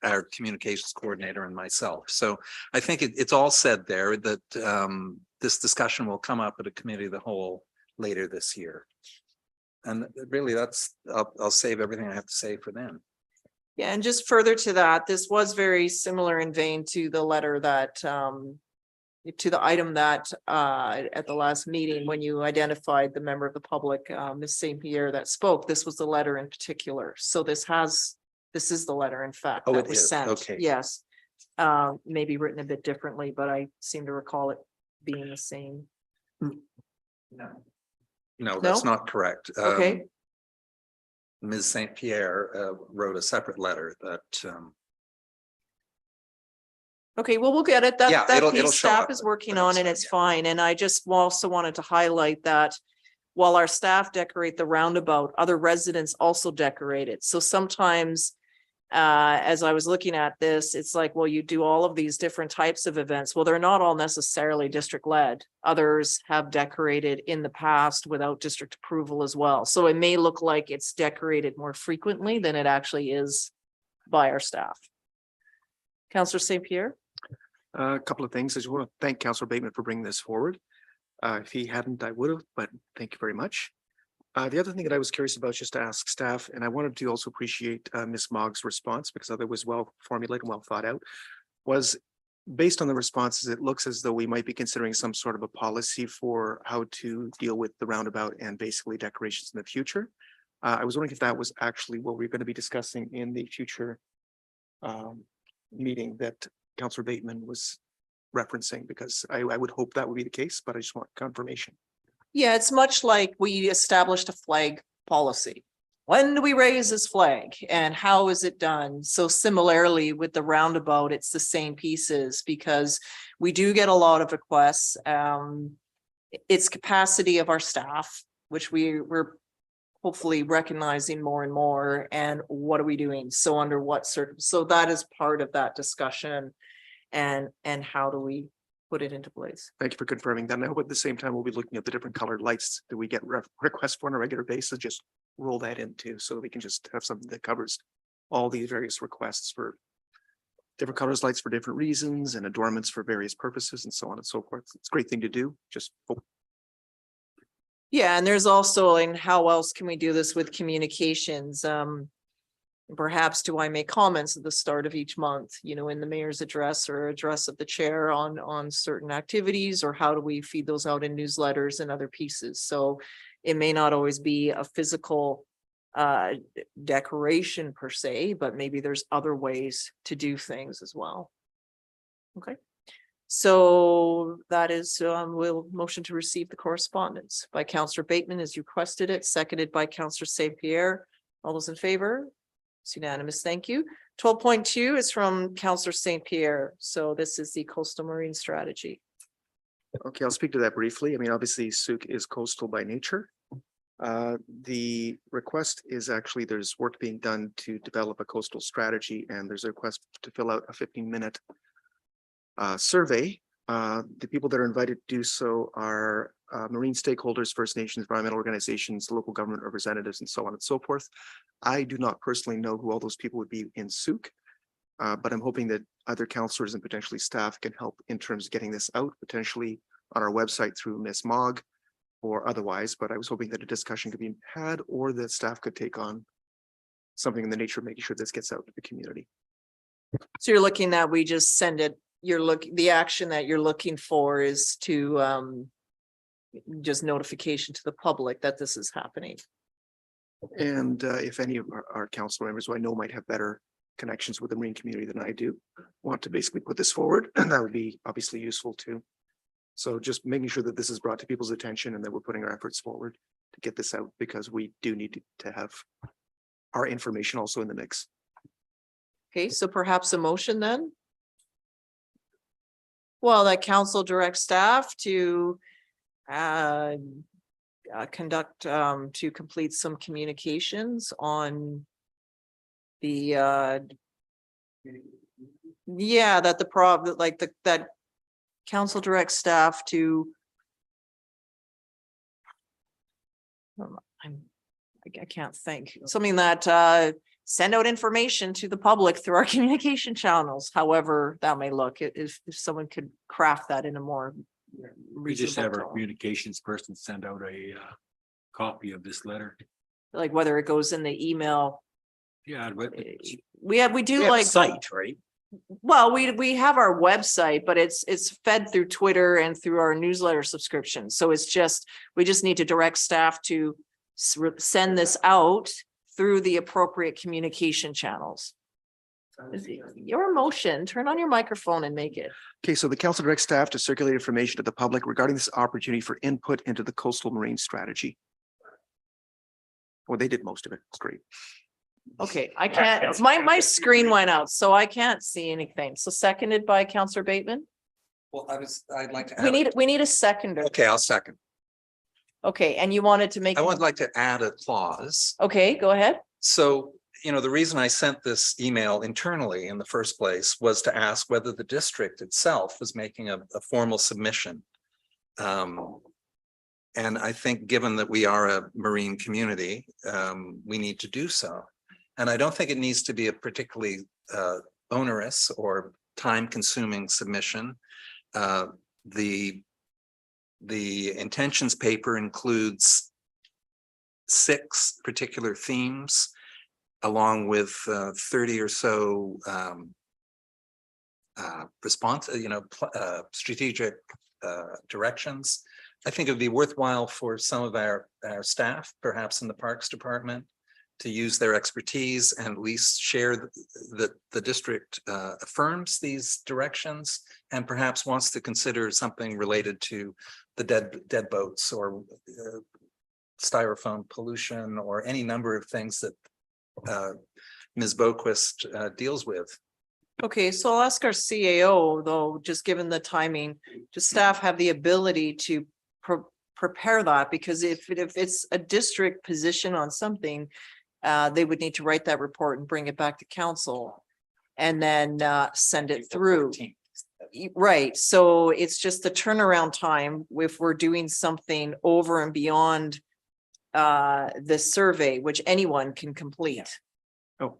our communications coordinator and myself. So I think it's all said there that this discussion will come up at a committee of the whole later this year. And really, I'll save everything I have to say for then. Yeah, and just further to that, this was very similar in vein to the letter that to the item that at the last meeting, when you identified the member of the public, Ms. St. Pierre, that spoke, this was the letter in particular. So this is the letter, in fact, Oh, that it was is. sent. Okay. Yes. Maybe written a bit differently, but I seem to recall it being the same. No, that's No? not correct. Okay. Ms. St. Pierre wrote a separate letter that Okay, well, we'll get it. Yeah, That it'll piece show staff up is the working next on and time, it's yeah. fine. And I just also wanted to highlight that while our staff decorate the roundabout, other residents also decorate it. So sometimes as I was looking at this, it's like, well, you do all of these different types of events. Well, they're not all necessarily district led. Others have decorated in the past without district approval as well. So it may look like it's decorated more frequently than it actually is by our staff. Councillor St. Pierre. A couple of things. I just want to thank Councillor Bateman for bringing this forward. If he hadn't, I would have, but thank you very much. The other thing that I was curious about, just to ask staff, and I wanted to also appreciate Ms. Mogg's response because it was well formulated and well thought out, was based on the responses, it looks as though we might be considering some sort of a policy for how to deal with the roundabout and basically decorations in the future. I was wondering if that was actually what we're going to be discussing in the future meeting that Councillor Bateman was referencing, because I would hope that would be the case, but I just want confirmation. Yeah, it's much like we established a flag policy. When do we raise this flag and how is it done? So similarly with the roundabout, it's the same pieces because we do get a lot of requests. It's capacity of our staff, which we're hopefully recognizing more and more. And what are we doing? So under what so that is part of that discussion. And how do we put it into place? Thank you for confirming that. And I hope at the same time, we'll be looking at the different colored lights that we get requests for on a regular basis, just roll that into so that we can just have something that covers all these various requests for different colors, lights for different reasons and adornments for various purposes and so on and so forth. It's a great thing to do. Just hope. Yeah, and there's also, and how else can we do this with communications? Perhaps do I make comments at the start of each month, in the mayor's address or address of the chair on certain activities, or how do we feed those out in newsletters and other pieces? So it may not always be a physical decoration per se, but maybe there's other ways to do things as well. Okay. So that is, we'll motion to receive the correspondence by Councillor Bateman as you requested it, seconded by Councillor St. Pierre. All those in favor? It's unanimous. Thank you. 12.2 is from Councillor St. Pierre. So this is the coastal marine strategy. Okay, I'll speak to that briefly. I mean, obviously Souk is coastal by nature. The request is actually, there's work being done to develop a coastal strategy, and there's a request to fill out a 15-minute survey. The people that are invited to do so are marine stakeholders, First Nations, environmental organizations, local government representatives, and so on and so forth. I do not personally know who all those people would be in Souk, but I'm hoping that other councillors and potentially staff can help in terms of getting this out, potentially on our website through Ms. Mogg or otherwise. But I was hoping that a discussion could be had, or that staff could take on something in the nature of making sure this gets out to the community. So you're looking that we just send it, the action that you're looking for is to just notification to the public that this is happening. And if any of our council members who I know might have better connections with the marine community than I do, want to basically put this forward, and that would be obviously useful too. So just making sure that this is brought to people's attention and that we're putting our efforts forward to get this out, because we do need to have our information also in the mix. Okay, so perhaps a motion then? Well, that council directs staff to conduct, to complete some communications on the yeah, that the like that council directs staff to I can't think, something that send out information to the public through our communication channels, however that may look, if someone could craft that in a more We just have reasonable our tone. communications person send out a copy of this letter. Like whether it goes in the email, Yeah, but we do like, site, right? well, we have our website, but it's fed through Twitter and through our newsletter subscription. So it's just, we just need to direct staff to send this out through the appropriate communication channels. Your motion, turn on your microphone and make it. Okay, so the council directs staff to circulate information to the public regarding this opportunity for input into the coastal marine strategy. Well, they did most of it. It's great. Okay, I can't, my screen went out, so I can't see anything. So seconded by Councillor Bateman. Well, I'd like to. We need a seconder. Okay, I'll second. Okay, and you wanted to make, I would like to add a clause. okay, go ahead. So, the reason I sent this email internally in the first place was to ask whether the district itself was making a formal submission. And I think given that we are a marine community, we need to do so. And I don't think it needs to be a particularly onerous or time-consuming submission. The intentions paper includes 6 particular themes, along with 30 or so response, strategic directions. I think it would be worthwhile for some of our staff, perhaps in the Parks Department, to use their expertise and at least share that the district affirms these directions and perhaps wants to consider something related to the dead boats or styrofoam pollution or any number of things that Ms. Boquist deals with. Okay, so I'll ask our CAO though, just given the timing, does staff have the ability to prepare that? Because if it's a district position on something, they would need to write that report and bring it back to council and then send it through. Right, so it's just the turnaround time if we're doing something over and beyond the survey, which anyone can complete. Oh,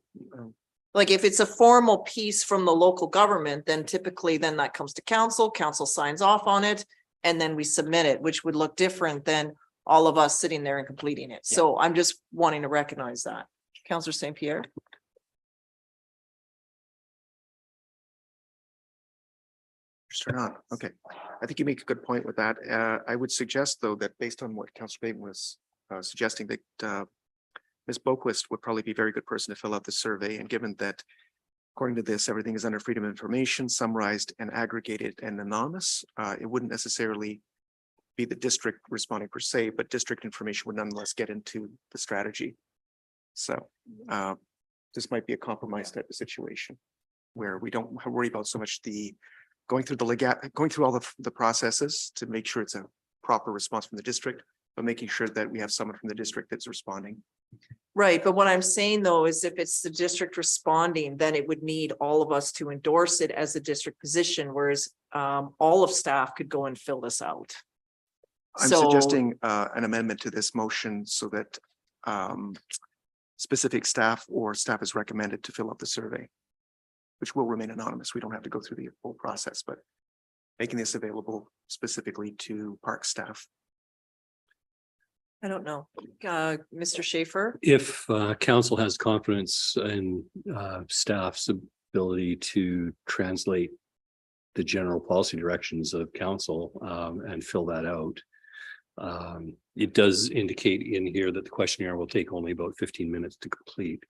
Like if it's a formal piece from the local government, then typically then that comes to council, council signs off on it, and then we submit it, which would look different than all of us sitting there and completing it. So I'm just wanting to recognize that. Councillor St. Pierre. turn on. Okay. I think you make a good point with that. I would suggest, though, that based on what Councillor Bateman was suggesting, that Ms. Boquist would probably be a very good person to fill out the survey. And given that, according to this, everything is under freedom of information, summarized and aggregated and anonymous, it wouldn't necessarily be the district responding per se, but district information would nonetheless get into the strategy. So this might be a compromise type of situation where we don't worry about so much the going through all the processes to make sure it's a proper response from the district, but making sure that we have someone from the district that's responding. Right, but what I'm saying though is if it's the district responding, then it would need all of us to endorse it as a district position, whereas all of staff could go and fill this out. I'm So- suggesting an amendment to this motion so that specific staff or staff is recommended to fill out the survey, which will remain anonymous. We don't have to go through the whole process, but making this available specifically to park staff. I don't know, Mr. Schaefer. If council has confidence in staff's ability to translate the general policy directions of council and fill that out. It does indicate in here that the questionnaire will take only about 15 minutes to complete.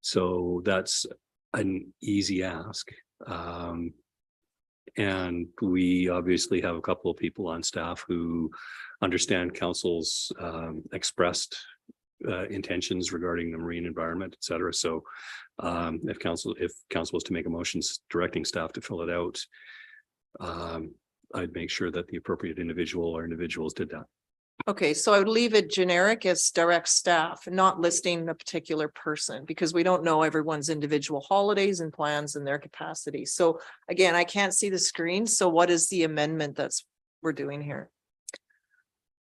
So that's an easy ask. And we obviously have a couple of people on staff who understand council's expressed intentions regarding the marine environment, et cetera. So if council was to make a motion directing staff to fill it out, I'd make sure that the appropriate individual or individuals did that. Okay, so I would leave it generic as direct staff, not listing a particular person, because we don't know everyone's individual holidays and plans and their capacity. So again, I can't see the screen. So what is the amendment we're doing here?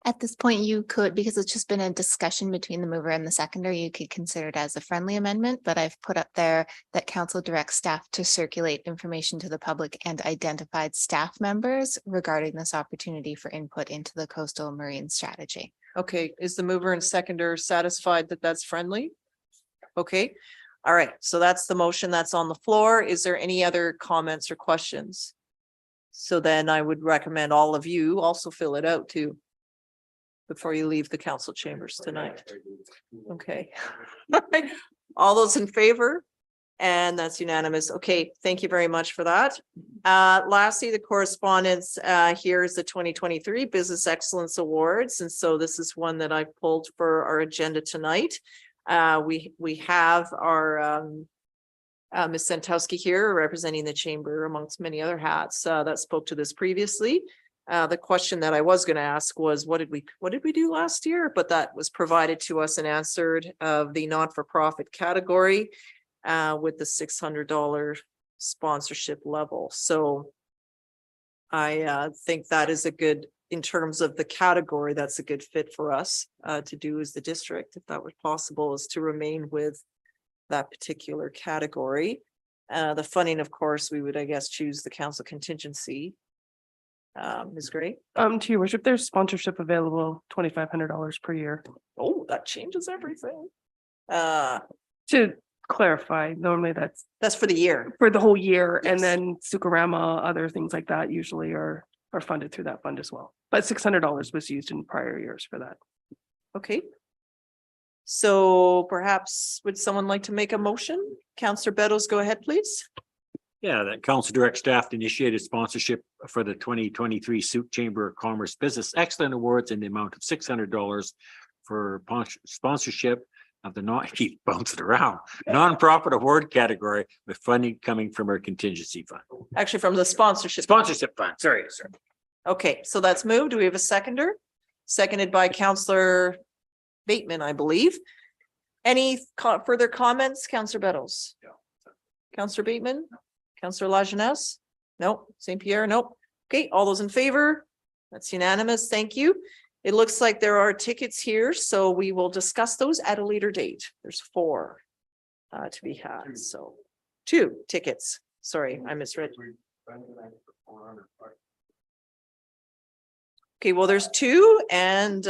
At this point, you could, because it's just been a discussion between the mover and the seconder, you could consider it as a friendly amendment, but I've put up there that council directs staff to circulate information to the public and identified staff members regarding this opportunity for input into the coastal marine strategy. Okay, is the mover and seconder satisfied that that's friendly? Okay, all right, so that's the motion that's on the floor. Is there any other comments or questions? So then I would recommend all of you also fill it out too, before you leave the council chambers tonight. Okay. All those in favor? And that's unanimous. Okay, thank you very much for that. Lastly, the correspondence here is the 2023 Business Excellence Awards. And so this is one that I pulled for our agenda tonight. We have our Ms. Santowski here representing the chamber amongst many other hats that spoke to this previously. The question that I was going to ask was, what did we do last year? But that was provided to us and answered of the not-for-profit category with the $600 sponsorship level. So I think that is a good, in terms of the category, that's a good fit for us to do as the district, if that were possible, is to remain with that particular category. The funding, of course, we would, I guess, choose the council contingency. Ms. Gray. To your worship, there's sponsorship available, $2,500 per year. Oh, that changes everything. To clarify, normally That's for the year. for the whole year, and Yes. then Sukarama, other things like that usually are funded through that fund as well. But $600 was used in prior years for that. Okay. So perhaps would someone like to make a motion? Councillor Beddoes, go ahead, please. Yeah, that council direct staff to initiate a sponsorship for the 2023 Sault Chamber of Commerce Business Excellence Awards in the amount of $600 for sponsorship of the keep bouncing around, nonprofit award category with funding coming from our contingency fund. Actually, from the sponsorship. Sponsorship fund, sorry. Okay, so that's moved. Do we have a seconder? Seconded by Councillor Bateman, I believe. Any further comments, Councillor Beddoes? Councillor Bateman? Councillor Lajeunesse? No. St. Pierre? Nope. Okay, all those in favor? That's unanimous. Thank you. It looks like there are tickets here, so we will discuss those at a later date. There's 4 to be had, so 2 tickets. Sorry, I misread. Okay, well, there's 2 and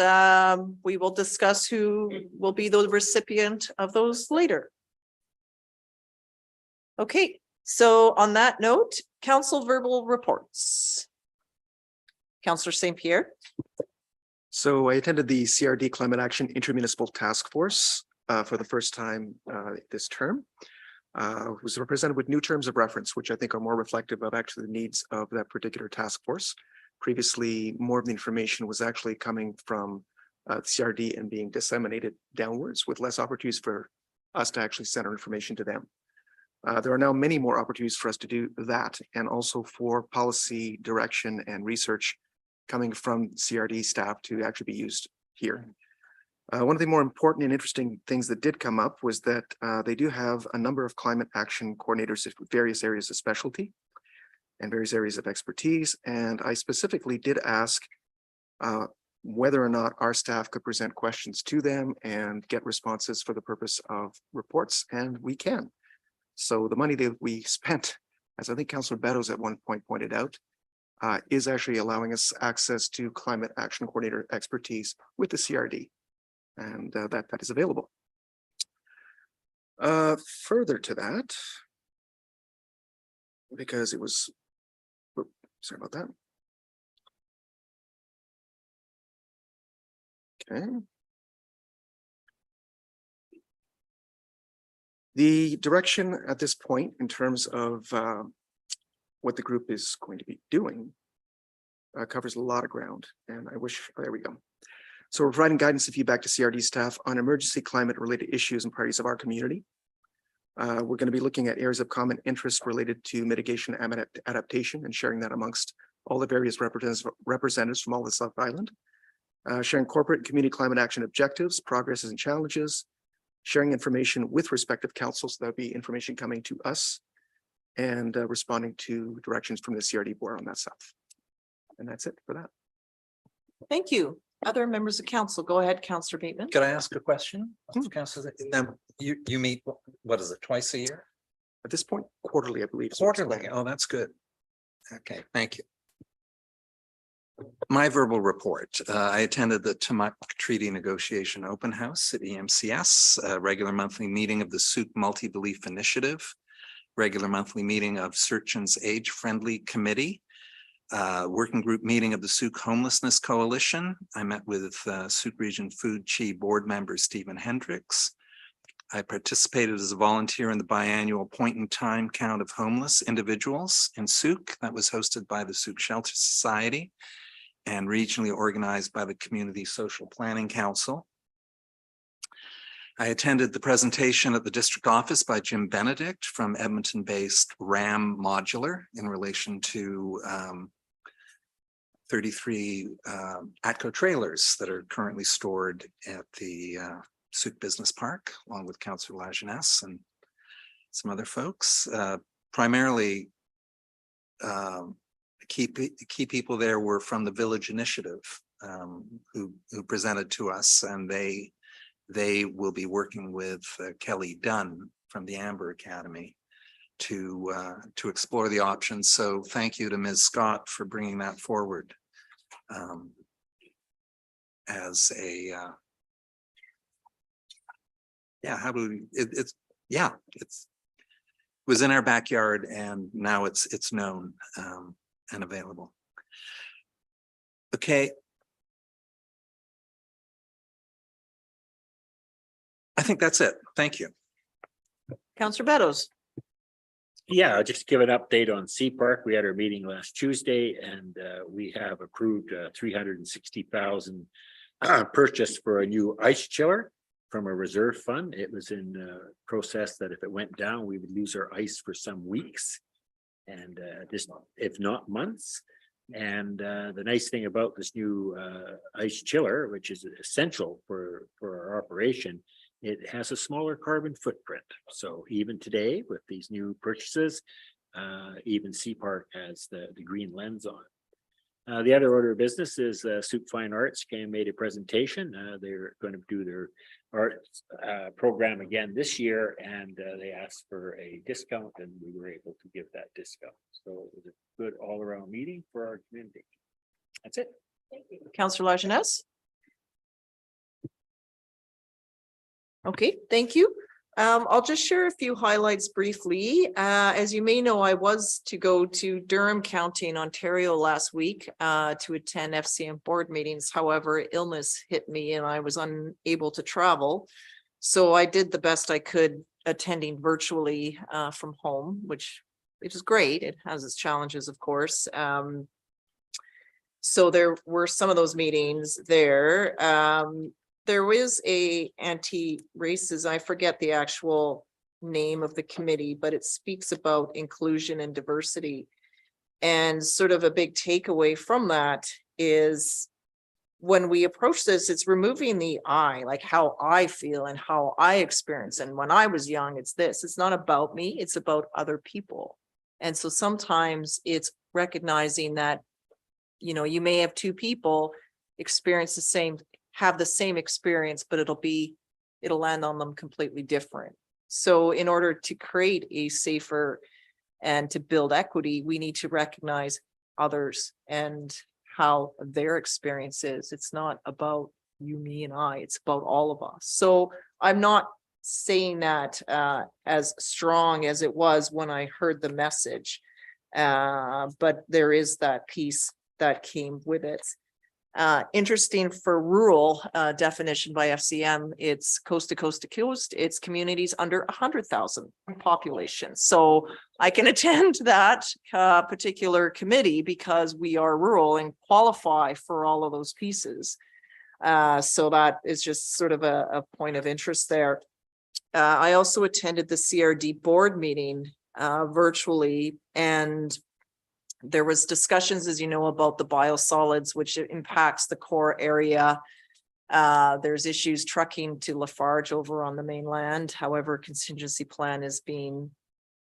we will discuss who will be the recipient of those later. Okay, so on that note, council verbal reports. Councillor St. Pierre. So I attended the CRD Climate Action Intermunicipal Task Force for the first time this term. Was represented with new terms of reference, which I think are more reflective of actually the needs of that particular task force. Previously, more of the information was actually coming from CRD and being disseminated downwards with less opportunities for us to actually send our information to them. There are now many more opportunities for us to do that, and also for policy direction and research coming from CRD staff to actually be used here. One of the more important and interesting things that did come up was that they do have a number of climate action coordinators in various areas of specialty and various areas of expertise. And I specifically did ask whether or not our staff could present questions to them and get responses for the purpose of reports, and we can. So the money that we spent, as I think Councillor Beddoes at one point pointed out, is actually allowing us access to climate action coordinator expertise with the CRD, and that is available. Further to that, because it was, sorry about that. Okay. The direction at this point in terms of what the group is going to be doing covers a lot of ground, and there we go. So we're providing guidance and feedback to CRD staff on emergency climate related issues and priorities of our community. We're going to be looking at areas of common interest related to mitigation and adaptation and sharing that amongst all the various representatives from all the South Island. Sharing corporate and community climate action objectives, progresses and challenges, sharing information with respective councils. That'll be information coming to us and responding to directions from the CRD board on that stuff. And that's it for that. Thank you. Other members of council, go ahead, Councillor Bateman. Could I ask a question? Councillor, you meet, what is it, twice a year? At this point, quarterly, I believe. Quarterly. Oh, that's good. Okay, thank you. My verbal report. I attended the Timuc Treaty Negotiation Open House at EMCS, a regular monthly meeting of the Souk Multi-Belief Initiative, regular monthly meeting of Searchens Age Friendly Committee, working group meeting of the Souk Homelessness Coalition. I met with Souk Region Food Chi board member Stephen Hendricks. I participated as a volunteer in the biannual point in time count of homeless individuals in Souk that was hosted by the Souk Shelter Society and regionally organized by the Community Social Planning Council. I attended the presentation at the district office by Jim Benedict from Edmonton-based RAM Modular in relation to 33 ATCO trailers that are currently stored at the Souk Business Park, along with Councillor Lajeunesse and some other folks. Primarily, key people there were from the Village Initiative who presented to us, and they will be working with Kelly Dunn from the Amber Academy to explore the options. So thank you to Ms. Scott for bringing that forward as a how do we it was in our backyard, and now it's known and available. Okay. I think that's it. Thank you. Councillor Beddoes. Yeah, I'll just give an update on Sea Park. We had our meeting last Tuesday, and we have approved 360,000 purchase for a new ice chiller from a reserve fund. It was in process that if it went down, we would lose our ice for some weeks and just if not months. And the nice thing about this new ice chiller, which is essential for our operation, it has a smaller carbon footprint. So even today with these new purchases, even Sea Park has the green lens on. The other order of business is Souk Fine Arts made a presentation. They're going to do their arts program again this year, and they asked for a discount, and we were able to give that discount. So it was a good all-around meeting for our community. That's it. Thank you. Councillor Lajeunesse. Okay, thank you. I'll just share a few highlights briefly. As you may know, I was to go to Durham County in Ontario last week to attend FCM board meetings. However, illness hit me and I was unable to travel. So I did the best I could attending virtually from home, which is great. It has its challenges, of course. So there were some of those meetings there. There was a anti-racist, I forget the actual name of the committee, but it speaks about inclusion and diversity. And sort of a big takeaway from that is when we approach this, it's removing the I, like how I feel and how I experience. And when I was young, it's this, it's not about me, it's about other people. And so sometimes it's recognizing that, you know, you may have two people experience have the same experience, but it'll land on them completely different. So in order to create a safer and to build equity, we need to recognize others and how their experience is. It's not about you, me, and I, it's about all of us. So I'm not saying that as strong as it was when I heard the message, but there is that piece that came with it. Interesting for rural definition by FCM, it's coast to coast to coast, it's communities under 100,000 population. So I can attend that particular committee because we are rural and qualify for all of those pieces. So that is just sort of a point of interest there. I also attended the CRD board meeting virtually, and there was discussions, as you know, about the biosolids, which impacts the core area. There's issues trucking to Lafarge over on the mainland. However, contingency plan is being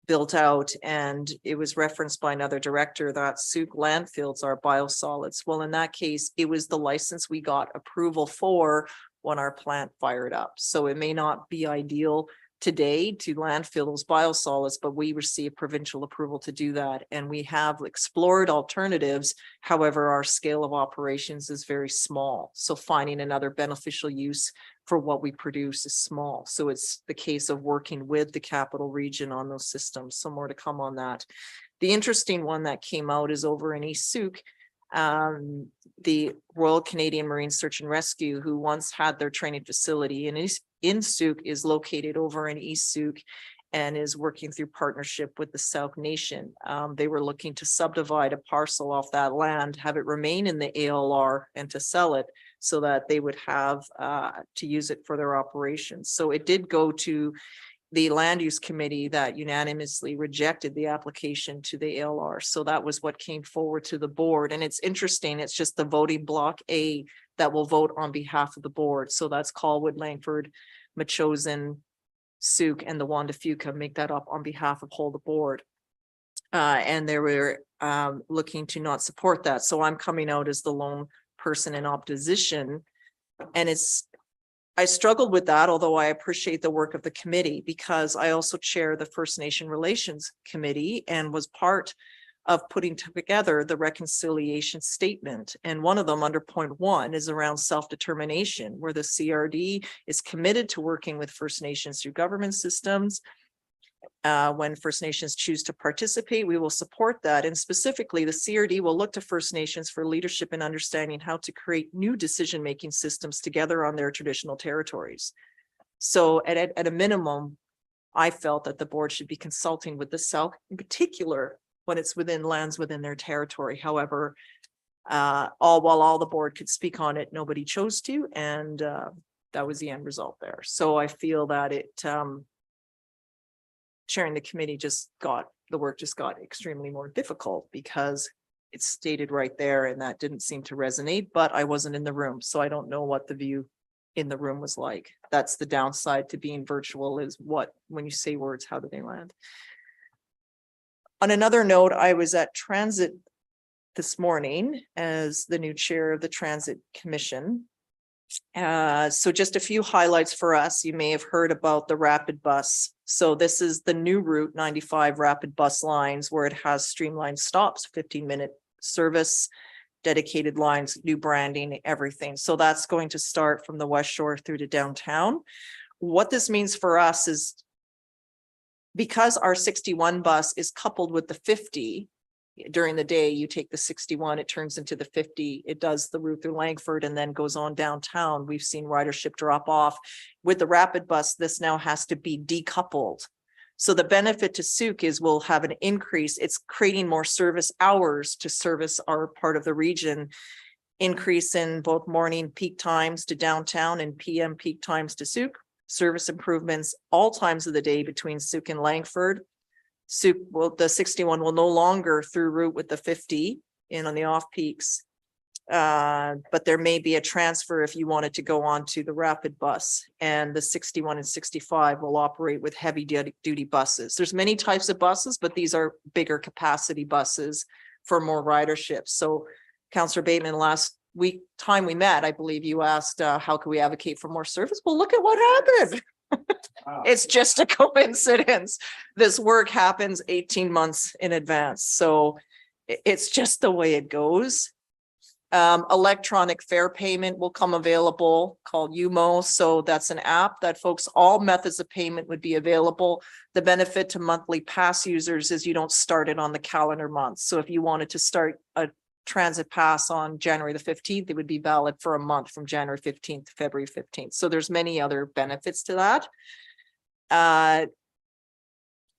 built out, and it was referenced by another director that Sooke landfills are biosolids. Well, in that case, it was the license we got approval for when our plant fired up. So it may not be ideal today to landfill those biosolids, but we received provincial approval to do that. And we have explored alternatives. However, our scale of operations is very small. So finding another beneficial use for what we produce is small. So it's the case of working with the capital region on those systems. So more to come on that. The interesting one that came out is over in East Sooke. The Royal Canadian Marine Search and Rescue, who once had their training facility in Sooke, is located over in East Sooke and is working through partnership with the Sauk Nation. They were looking to subdivide a parcel off that land, have it remain in the ALR and to sell it so that they would have to use it for their operations. So it did go to the land use committee that unanimously rejected the application to the ALR. So that was what came forward to the board. And it's interesting, it's just the voting block A that will vote on behalf of the board. So that's Colwood, Langford, Metchosin, Sooke, and the Wanda Fuca make that up on behalf of whole the board. And they were looking to not support that. So I'm coming out as the lone person in opposition. And I struggled with that, although I appreciate the work of the committee, because I also chair the First Nation Relations Committee and was part of putting together the reconciliation statement. And one of them under point 1 is around self-determination, where the CRD is committed to working with First Nations through government systems. When First Nations choose to participate, we will support that. And specifically, the CRD will look to First Nations for leadership in understanding how to create new decision-making systems together on their traditional territories. So at a minimum, I felt that the board should be consulting with the Sauk in particular when it's within lands within their territory. However, while all the board could speak on it, nobody chose to, and that was the end result there. So I feel that chairing the committee the work just got extremely more difficult because it's stated right there, and that didn't seem to resonate, but I wasn't in the room, so I don't know what the view in the room was like. That's the downside to being virtual, is when you say words, how do they land? On another note, I was at Transit this morning as the new chair of the Transit Commission. So just a few highlights for us. You may have heard about the rapid bus. So this is the new Route 95 rapid bus lines, where it has streamlined stops, 15-minute service, dedicated lines, new branding, everything. So that's going to start from the West Shore through to downtown. What this means for us is, because our 61 bus is coupled with the 50, during the day, you take the 61, it turns into the 50, it does the route through Langford and then goes on downtown. We've seen ridership drop off. With the rapid bus, this now has to be decoupled. So the benefit to Sooke is we'll have an increase. It's creating more service hours to service our part of the region, increase in both morning peak times to downtown and PM peak times to Sooke, service improvements all times of the day between Sooke and Langford. Sooke the 61 will no longer through route with the 50 in on the off peaks. But there may be a transfer if you wanted to go on to the rapid bus, and the 61 and 65 will operate with heavy duty buses. There's many types of buses, but these are bigger capacity buses for more ridership. So Councillor Bateman, last week time we met, I believe you asked, how can we advocate for more service? Well, look at what happened. It's just a coincidence. This work happens 18 months in advance. So it's just the way it goes. Electronic fare payment will come available, called UMO. So that's an app that all methods of payment would be available. The benefit to monthly pass users is you don't start it on the calendar month. So if you wanted to start a transit pass on January the 15th, it would be valid for a month from January 15th to February 15th. So there's many other benefits to that.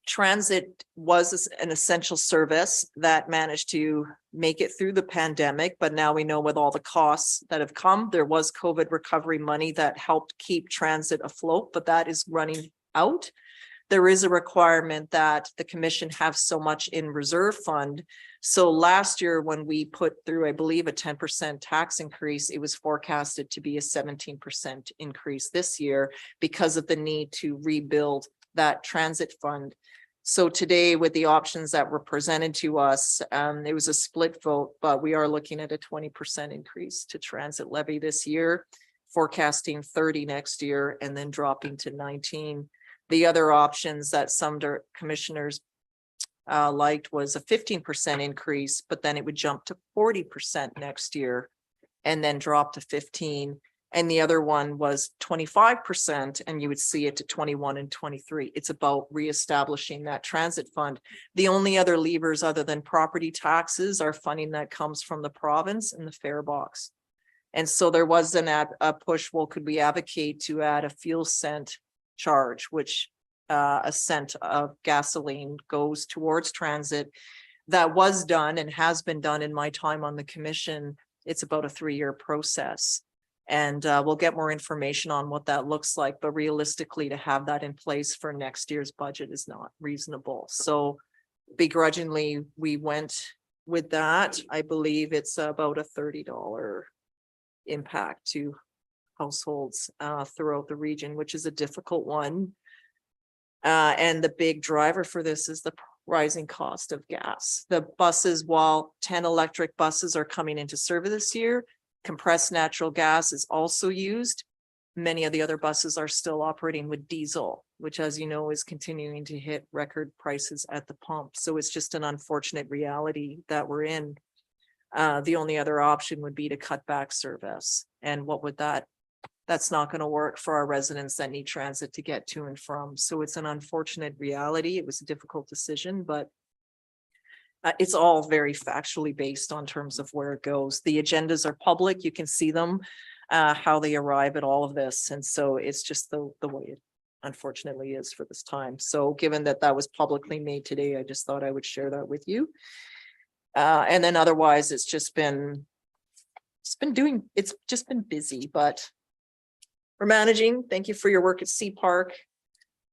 Transit was an essential service that managed to make it through the pandemic, but now we know with all the costs that have come, there was COVID recovery money that helped keep transit afloat, but that is running out. There is a requirement that the commission have so much in reserve fund. So last year, when we put through, I believe, a 10% tax increase, it was forecasted to be a 17% increase this year because of the need to rebuild that transit fund. So today, with the options that were presented to us, it was a split vote, but we are looking at a 20% increase to transit levy this year, forecasting 30 next year, and then dropping to 19. The other options that some commissioners liked was a 15% increase, but then it would jump to 40% next year and then drop to 15. And the other one was 25%, and you would see it to 21 and 23. It's about reestablishing that transit fund. The only other levers other than property taxes are funding that comes from the province and the fare box. And so there was a push, well, could we advocate to add a fuel cent charge, which a cent of gasoline goes towards transit. That was done and has been done in my time on the commission. It's about a 3-year process. And we'll get more information on what that looks like, but realistically to have that in place for next year's budget is not reasonable. So begrudgingly, we went with that. I believe it's about a $30 impact to households throughout the region, which is a difficult one. And the big driver for this is the rising cost of gas. The buses, while 10 electric buses are coming into service this year, compressed natural gas is also used. Many of the other buses are still operating with diesel, which, as you know, is continuing to hit record prices at the pump. So it's just an unfortunate reality that we're in. The only other option would be to cut back service. And what would that's not going to work for our residents that need transit to get to and from. So it's an unfortunate reality. It was a difficult decision, but it's all very factually based on terms of where it goes. The agendas are public. You can see them, how they arrive at all of this. And so it's just the way it unfortunately is for this time. So given that that was publicly made today, I just thought I would share that with you. And then otherwise, it's just been busy, but we're managing. Thank you for your work at Sea Park.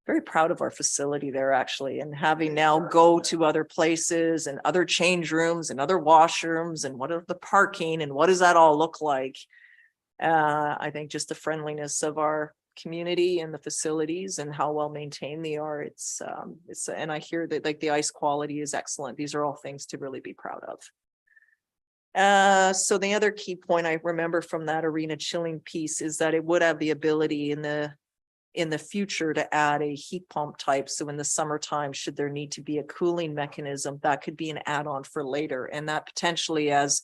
Very proud of our facility there, actually, and having now go to other places and other change rooms and other washrooms and what are the parking and what does that all look like? I think just the friendliness of our community and the facilities and how well maintained they are. It's and I hear that like the ice quality is excellent. These are all things to really be proud of. So the other key point I remember from that arena chilling piece is that it would have the ability in the future to add a heat pump type. So in the summertime, should there need to be a cooling mechanism, that could be an add-on for later. And that potentially, as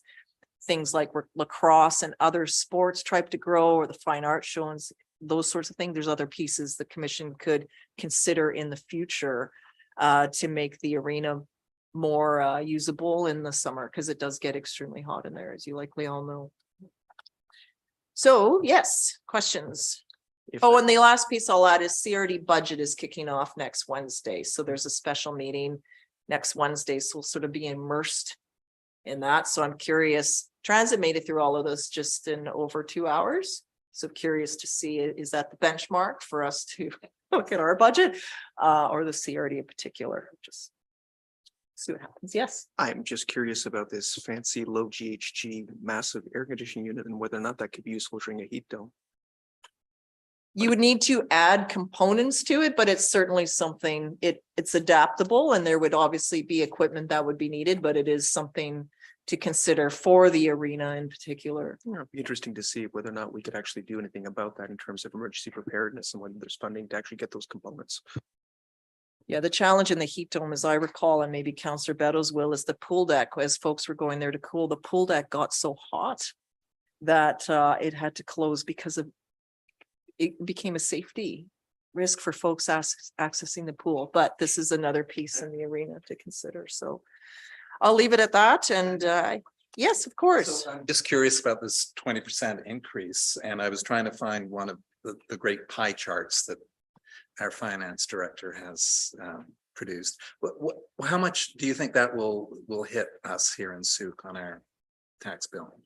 things like lacrosse and other sports try to grow, or the fine art shows, those sorts of things, there's other pieces the commission could consider in the future to make the arena more usable in the summer, because it does get extremely hot in there, as you likely all know. So yes, questions. Oh, and the last piece I'll add is CRD budget is kicking off next Wednesday. So there's a special meeting next Wednesday. So we'll sort of be immersed in that. So I'm curious, transit made it through all of this just in over 2 hours. So curious to see, is that the benchmark for us to look at our budget or the CRD in particular? Just see what happens. Yes. I'm just curious about this fancy low GHG massive air conditioning unit and whether or not that could be useful during a heat dome. You would need to add components to it, but it's certainly something, it's adaptable, and there would obviously be equipment that would be needed, but it is something to consider for the arena in particular. Yeah, it'd be interesting to see whether or not we could actually do anything about that in terms of emergency preparedness and whether there's funding to actually get those components. Yeah, the challenge in the heat dome, as I recall, and maybe Councillor Beddoes will, is the pool deck. As folks were going there to cool, the pool deck got so hot that it had to close because of it became a safety risk for folks accessing the pool. But this is another piece in the arena to consider. So I'll leave it at that. And Yes, of course. So I'm just curious about this 20% increase, and I was trying to find one of the great pie charts that our finance director has produced. How much do you think that will hit us here in Souk on our tax bill?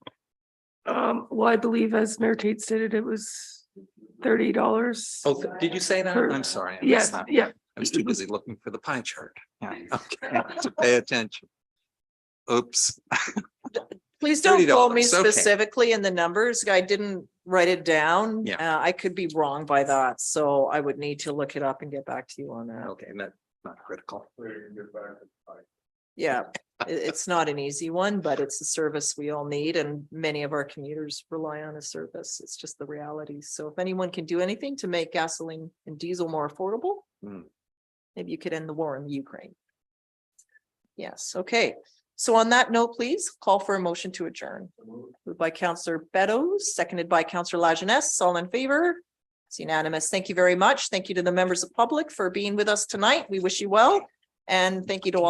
Well, I believe as Mayor Tate stated, it was $30. Oh, did you say that? Per- I'm sorry. I missed Yes, that. yeah. I was too busy looking for the pie chart. Yeah, okay, to pay attention. Oops. Please don't quote me $30, okay. specifically in the numbers. I didn't write it down. Yeah. I could be wrong by that, so I would need to look it up and get back to you on that. Okay, not critical. Yeah, it's not an easy one, but it's a service we all need and many of our commuters rely on a service. It's just the reality. So if anyone can do anything to make gasoline and diesel more affordable, Hmm. maybe you could end the war in the Ukraine. Yes, okay. So on that note, please call for a motion to adjourn. Moved by Counselor Beddoes, seconded by Counselor Lajeunesse. All in favor? It's unanimous. Thank you very much. Thank you to the members of public for being with us tonight. We wish you well. And thank you to all